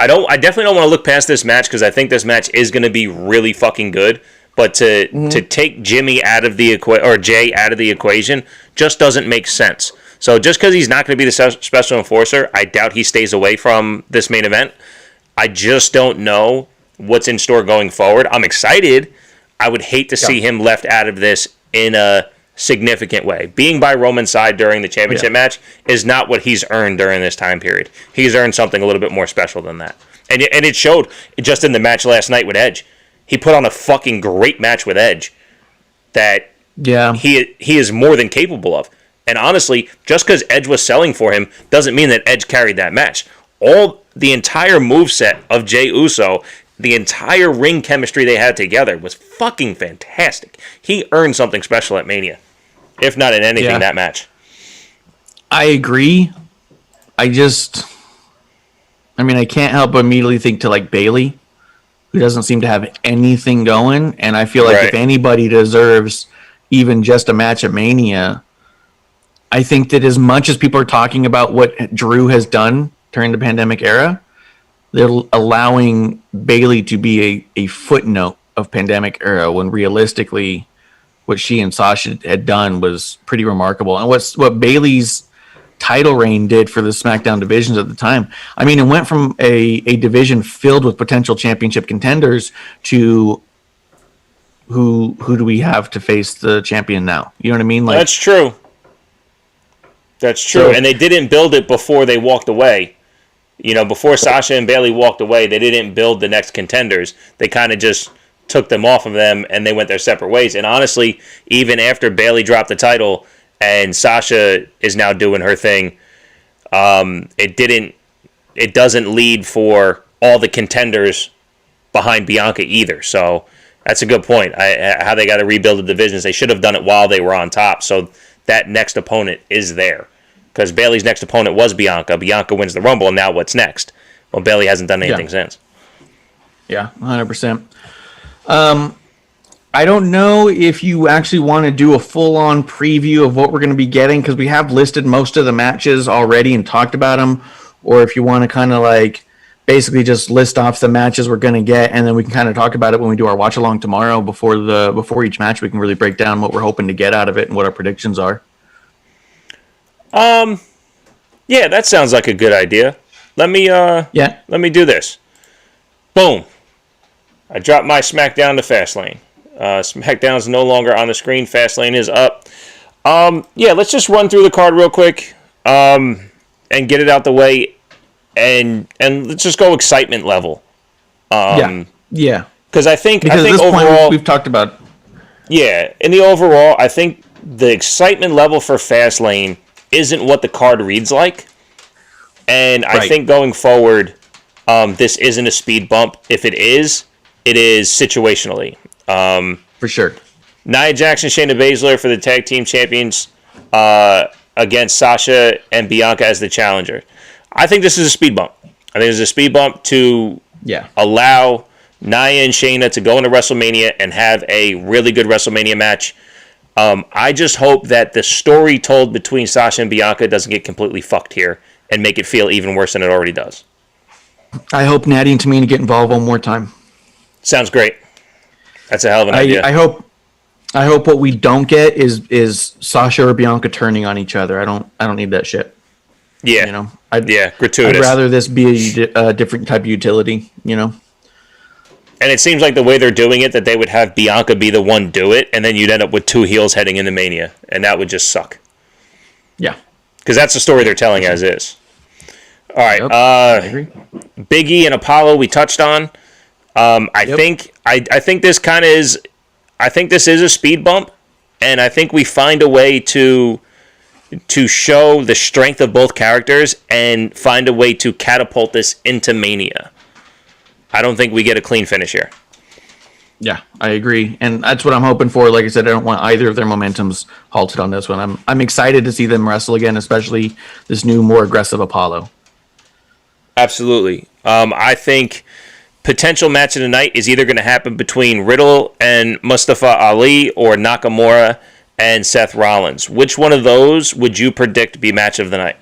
definitely don't want to look past this match because I think this match is going to be really fucking good. But to take Jimmy out of the or Jay out of the equation just doesn't make sense. So just because he's not going to be the special enforcer, I doubt he stays away from this main event. I just don't know what's in store going forward. I'm excited. I would hate to see him left out of this in a significant way. Being by Roman's side during the championship match is not what he's earned during this time period. He's earned something a little bit more special than that. And it showed just in the match last night with Edge. He put on a fucking great match with Edge that he is more than capable of. And honestly, just because Edge was selling for him doesn't mean that Edge carried that match. The entire moveset of Jey Uso, the entire ring chemistry they had together was fucking fantastic. He earned something special at Mania, if not in anything that match. I agree. I can't help but immediately think to Bayley, who doesn't seem to have anything going. And I feel like if anybody deserves even just a match at Mania, I think that as much as people are talking about what Drew has done during the pandemic era, they're allowing Bayley to be a footnote of pandemic era when realistically what she and Sasha had done was pretty remarkable. And what Bayley's title reign did for the SmackDown divisions at the time. I mean, it went from a division filled with potential championship contenders to who do we have to face the champion now? You know what I mean? That's true. That's true. So, and they didn't build it before they walked away. Before Sasha and Bayley walked away, they didn't build the next contenders. They kind of just took them off of them, and they went their separate ways. And honestly, even after Bayley dropped the title and Sasha is now doing her thing, it doesn't lead for all the contenders behind Bianca either. So that's a good point. How they got to rebuild the divisions. They should have done it while they were on top. So that next opponent is there. Because Bayley's next opponent was Bianca. Bianca wins the Rumble, and now what's next? Well, Bayley hasn't done anything since. Yeah, 100%. I don't know if you actually want to do a full-on preview of what we're going to be getting, because we have listed most of the matches already and talked about them, or if you want to kind of basically just list off the matches we're going to get, and then we can kind of talk about it when we do our watch-along tomorrow before each match. We can really break down what we're hoping to get out of it and what our predictions are. Yeah, that sounds like a good idea. Let me do this. Boom. I dropped my Smackdown to FASTLANE. SmackDown's no longer on the screen. FASTLANE is up. Let's just run through the card real quick, and get it out the way, and let's just go excitement level. Because I think at this overall point we've talked about. Yeah, in the overall, I think the excitement level for FASTLANE isn't what the card reads like. And I think going forward, this isn't a speed bump. If it is situationally. For sure. Nia Jax, Shayna Baszler for the tag team champions against Sasha and Bianca as the challenger. I think this is a speed bump. I think this is a speed bump to allow Naya and Shayna to go into WrestleMania and have a really good WrestleMania match. I just hope that the story told between Sasha and Bianca doesn't get completely fucked here and make it feel even worse than it already does. I hope Natty and Tamina get involved one more time. Sounds great. That's a hell of an idea. I hope what we don't get is Sasha or Bianca turning on each other. I don't need that shit. Yeah. You know. Gratuitous. I'd rather this be a different type of utility. You know. And it seems like the way they're doing it, that they would have Bianca be the one do it, and then you'd end up with two heels heading into Mania, and that would just suck. Yeah. Because that's the story they're telling as is. All right. Yep, I agree. Big E and Apollo we touched on. I think this kind of is. I think this is a speed bump, and I think we find a way to show the strength of both characters and find a way to catapult this into Mania. I don't think we get a clean finish here. Yeah, I agree, and that's what I'm hoping for. Like I said, I don't want either of their momentums halted on this one. I'm excited to see them wrestle again, especially this new, more aggressive Apollo. Absolutely. I think potential match of the night is either going to happen between Riddle and Mustafa Ali or Nakamura and Seth Rollins. Which one of those would you predict be match of the night?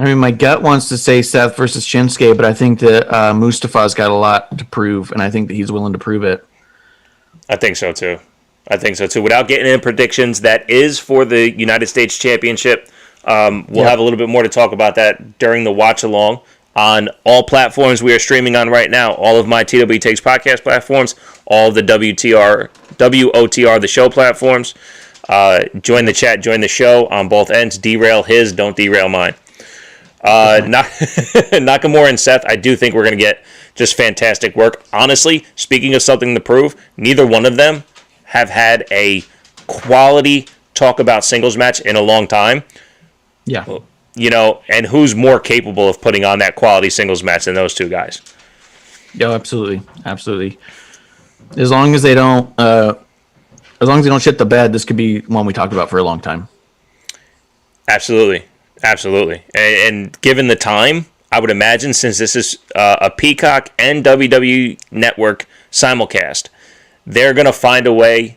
I mean, my gut wants to say Seth versus Shinsuke, but I think that Mustafa's got a lot to prove, and I think that he's willing to prove it. I think so too. Without getting into predictions, that is for the United States Championship. We'll have a little bit more to talk about that during the watch along on all platforms we are streaming on right now. All of my TW Takes podcast platforms, all of the WOTR the show platforms. Join the chat, join the show on both ends. Derail his, don't derail mine. Nakamura and Seth, I do think we're going to get just fantastic work. Honestly, speaking of something to prove, neither one of them have had a quality talk about singles match in a long time. Yeah. You know, and who's more capable of putting on that quality singles match than those two guys? Yeah, absolutely. Absolutely. As long as they don't shit the bed, this could be one we talked about for a long time. Absolutely. And given the time, I would imagine, since this is a Peacock and WWE Network simulcast, they're going to find a way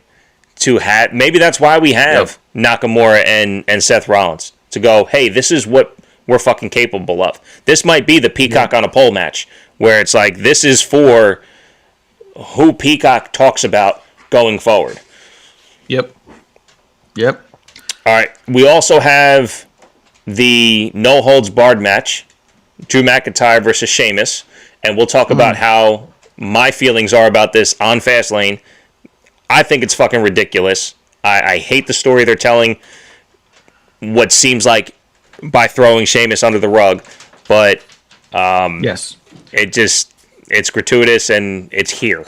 to have... Maybe that's why we have Nakamura and Seth Rollins. To go, hey, this is what we're fucking capable of. This might be the Peacock on a pole match, where it's like, this is for who Peacock talks about going forward. Yep. All right. We also have the no-holds-barred match, Drew McIntyre versus Sheamus, and we'll talk about how my feelings are about this on Fastlane. I think it's fucking ridiculous. I hate the story they're telling, what seems like by throwing Sheamus under the rug, but yes, it's gratuitous and it's here.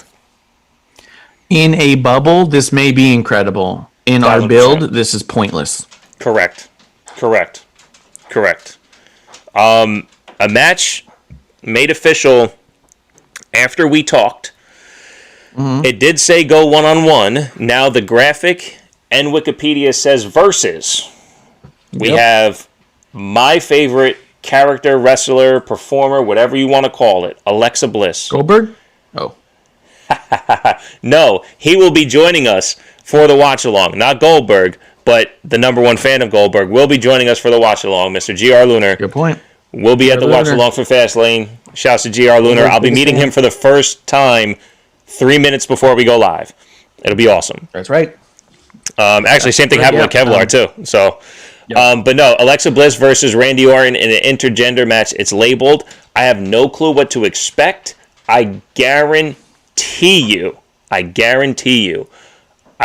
In a bubble, this may be incredible. In 100%. Our build, this is pointless. Correct. A match made official after we talked. It did say go one-on-one. Now the graphic and Wikipedia says versus. We have my favorite character, wrestler, performer, whatever you want to call it, Alexa Bliss. Goldberg? Oh. No, he will be joining us for the watch-along. Not Goldberg, but the number one fan of Goldberg will be joining us for the watch-along. Mr. GR Lunar. Good point. We'll be at the watch-along for Fastlane. Shouts to GR Lunar. I'll be meeting him for the first time 3 minutes before we go live. It'll be awesome. That's right. Actually, same thing happened with Kevlar, too. So... Yep. But no, Alexa Bliss versus Randy Orton in an intergender match. It's labeled. I have no clue what to expect. I guarantee you, I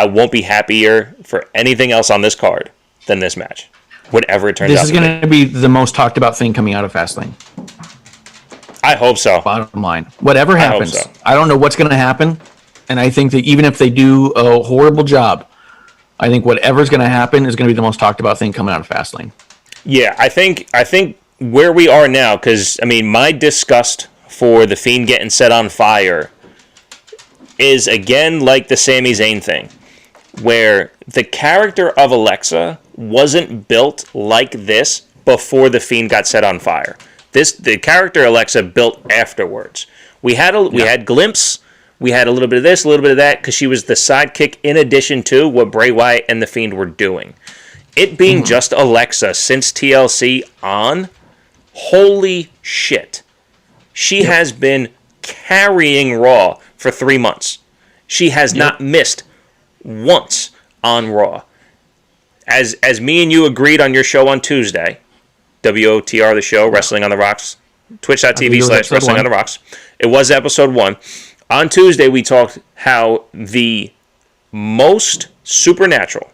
won't be happier for anything else on this card than this match, whatever it turns out. This is going to be the most talked about thing coming out of Fastlane. I hope so. Bottom line, whatever happens, I hope so. I don't know what's going to happen, and I think that even if they do a horrible job, I think whatever's going to happen is going to be the most talked about thing coming out of Fastlane. Yeah, I think where we are now, because, I mean, my disgust for The Fiend getting set on fire is, again, like the Sami Zayn thing, where the character of Alexa wasn't built like this before the Fiend got set on fire. The character Alexa built afterwards. We had glimpse. We had a little bit of this, a little bit of that, because she was the sidekick in addition to what Bray Wyatt and the Fiend were doing. It being just Alexa since TLC on, holy shit. She has been carrying Raw for 3 months. She has not missed once on Raw. As me and you agreed on your show on Tuesday, WOTR the show, Wrestling on the Rocks, twitch.tv/Wrestling on the Rocks. It was episode 1. On Tuesday, we talked how the most supernatural,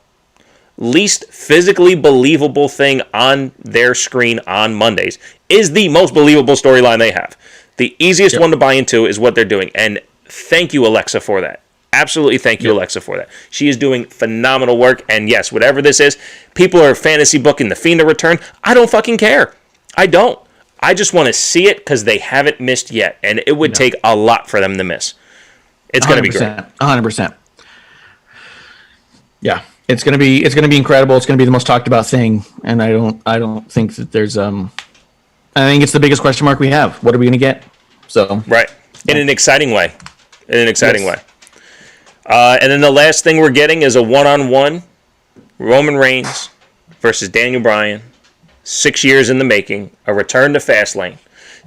least physically believable thing on their screen on Mondays is the most believable storyline they have. The easiest one to buy into is what they're doing. And thank you, Alexa, for that. Absolutely thank you, Alexa, for that. She is doing phenomenal work. And yes, whatever this is, people are fantasy booking the Fiend to return. I don't fucking care. I don't. I just want to see it because they haven't missed yet. And it would take a lot for them to miss. It's going to be great. 100%. Yeah. It's gonna be incredible. It's gonna be the most talked about thing, and I don't think that there's I think it's the biggest question mark we have. What are we gonna get? So right, in an exciting way, way. And then the last thing we're getting is a one-on-one Roman Reigns versus Daniel Bryan. 6 years in the making, a return to Fastlane.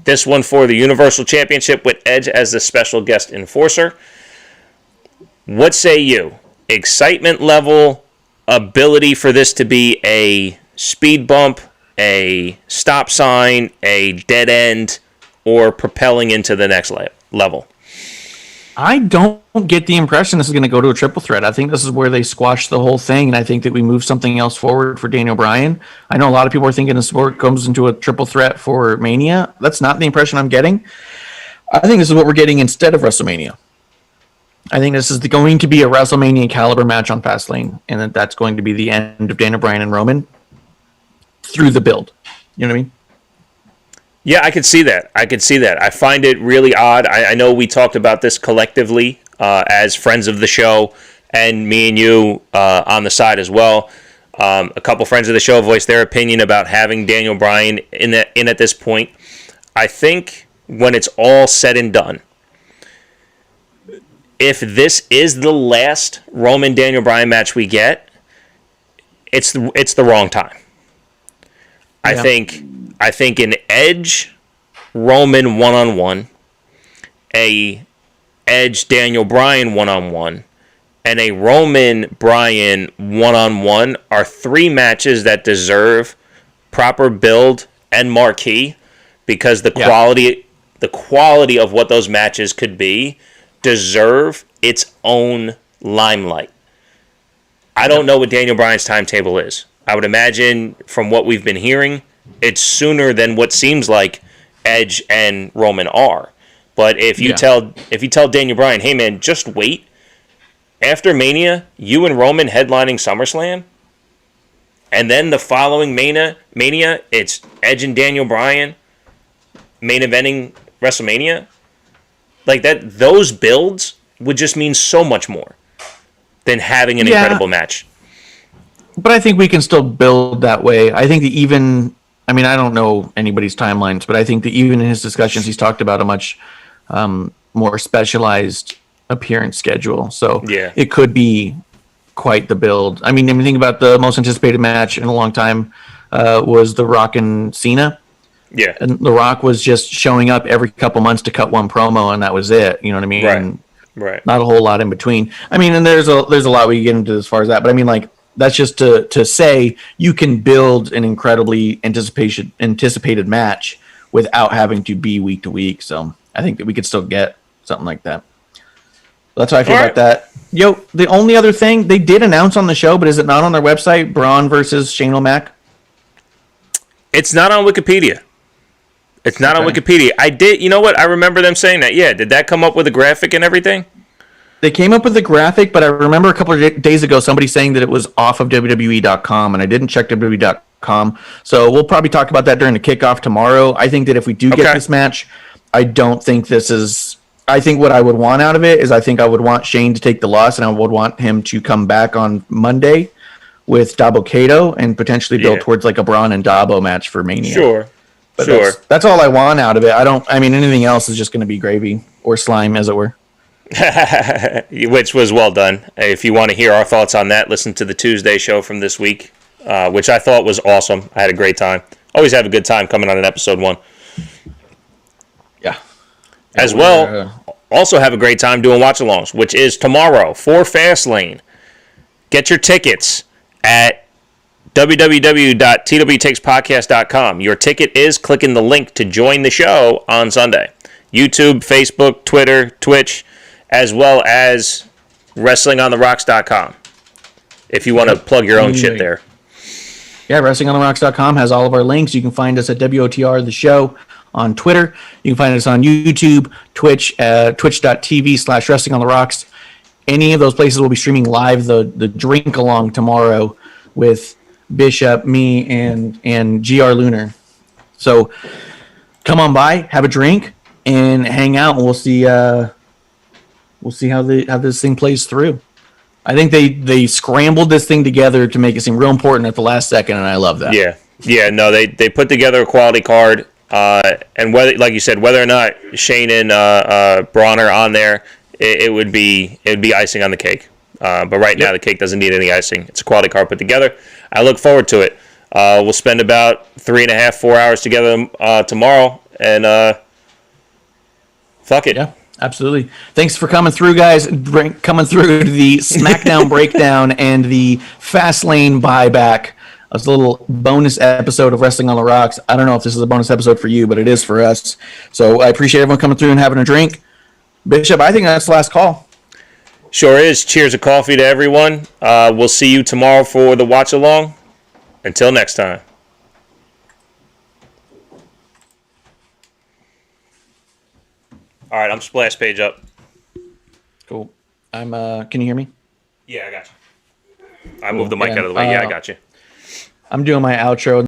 This one for the Universal Championship with Edge as the special guest enforcer. What say you? Excitement level, ability for this to be a speed bump, a stop sign, a dead end, or propelling into the next level? I don't get the impression this is going to go to a triple threat. I think this is where they squash the whole thing, and I think that we move something else forward for Daniel Bryan. I know a lot of people are thinking this comes into a triple threat for Mania. That's not the impression I'm getting. I think this is what we're getting instead of WrestleMania. I think this is going to be a WrestleMania caliber match on Fastlane, and that's going to be the end of Daniel Bryan and Roman through the build. You know what I mean? Yeah, I could see that. I find it really odd. I know we talked about this collectively as friends of the show, and me and you on the side as well. A couple friends of the show voiced their opinion about having Daniel Bryan in at this point. I think when it's all said and done, if this is the last Roman Daniel Bryan match we get, it's the wrong time. Yeah. I think an Edge Roman one-on-one, a Edge Daniel Bryan one-on-one, and a Roman Bryan one-on-one are 3 matches that deserve proper build and marquee, because the quality of what those matches could be deserve its own limelight. I don't know what Daniel Bryan's timetable is. I would imagine from what we've been hearing, it's sooner than what seems like Edge and Roman are. But if you tell Daniel Bryan, hey man, just wait. After Mania, you and Roman headlining SummerSlam, and then the following Mania, it's Edge and Daniel Bryan main eventing WrestleMania. Like that, those builds would just mean so much more than having an incredible match. But I think we can still build that way. I think that I don't know anybody's timelines, but I think that even in his discussions, he's talked about a much more specialized appearance schedule. So it could be quite the build. I mean, think about the most anticipated match in a long time was The Rock and Cena. Yeah. And The Rock was just showing up every couple months to cut one promo, and that was it. You know what I mean? Right. Right. Not a whole lot in between. I mean, and there's a lot we can get into as far as that, but I mean, like, that's just to say you can build an incredibly anticipated match without having to be week to week. So I think that we could still get something like that. That's how I feel about that. Yo, the only other thing they did announce on the show, but is it not on their website? Braun versus Shanel Mack. It's not on Wikipedia. It's not on Wikipedia. I did. You know what? I remember them saying that. Yeah. Did that come up with a graphic and everything? They came up with the graphic, but I remember a couple of days ago somebody saying that it was off of WWE.com, and I didn't check WWE.com. So we'll probably talk about that during the kickoff tomorrow. I think that if we do get this match, I don't think this is... I think what I would want out of it is I think I would want Shane to take the loss, and I would want him to come back on Monday with Dabo Kato and potentially build Yeah. towards like a Braun and Dabo match for Mania. Sure. But Sure. that's all I want out of it. I mean, anything else is just going to be gravy or slime, as it were. Which was well done. If you want to hear our thoughts on that, listen to the Tuesday show from this week, which I thought was awesome. I had a great time. Always have a good time coming on an episode 1. Yeah. As well, also have a great time doing watch-alongs, which is tomorrow for Fastlane. Get your tickets at www.twtakes.podcast.com. Your ticket is clicking the link to join the show on Sunday. YouTube, Facebook, Twitter, Twitch, as well as WrestlingOnTheRocks.com. If you want to plug your own shit there. Yeah, WrestlingOnTheRocks.com has all of our links. You can find us at WOTR The Show on Twitter. You can find us on YouTube, Twitch, twitch.tv/WrestlingOnTheRocks. Any of those places will be streaming live the drink along tomorrow with Bishop, me, and GR Lunar. So come on by, have a drink, and hang out, and we'll see how this thing plays through. I think they scrambled this thing together to make it seem real important at the last second, and I love that. Yeah. No, they put together a quality card, and whether, like you said, whether or not Shane and Braun are on there, it would be icing on the cake. But right now the cake doesn't need any icing. It's a quality card put together. I look forward to it. We'll spend about 3.5, 4 hours together tomorrow, and fuck it. Yeah, absolutely. Thanks for coming through, guys. Coming through the Smackdown breakdown and the Fastlane buyback. It's a little bonus episode of Wrestling on the Rocks. I don't know if this is a bonus episode for you, but it is for us. So I appreciate everyone coming through and having a drink. Bishop, I think that's the last call. Sure is. Cheers of coffee to everyone. We'll see you tomorrow for the watch along. Until next time. All right, I'm splash page up. Cool. I'm. Can you hear me? Yeah, I got you. I moved the mic out of the way. Yeah, I got you. I'm doing my outro.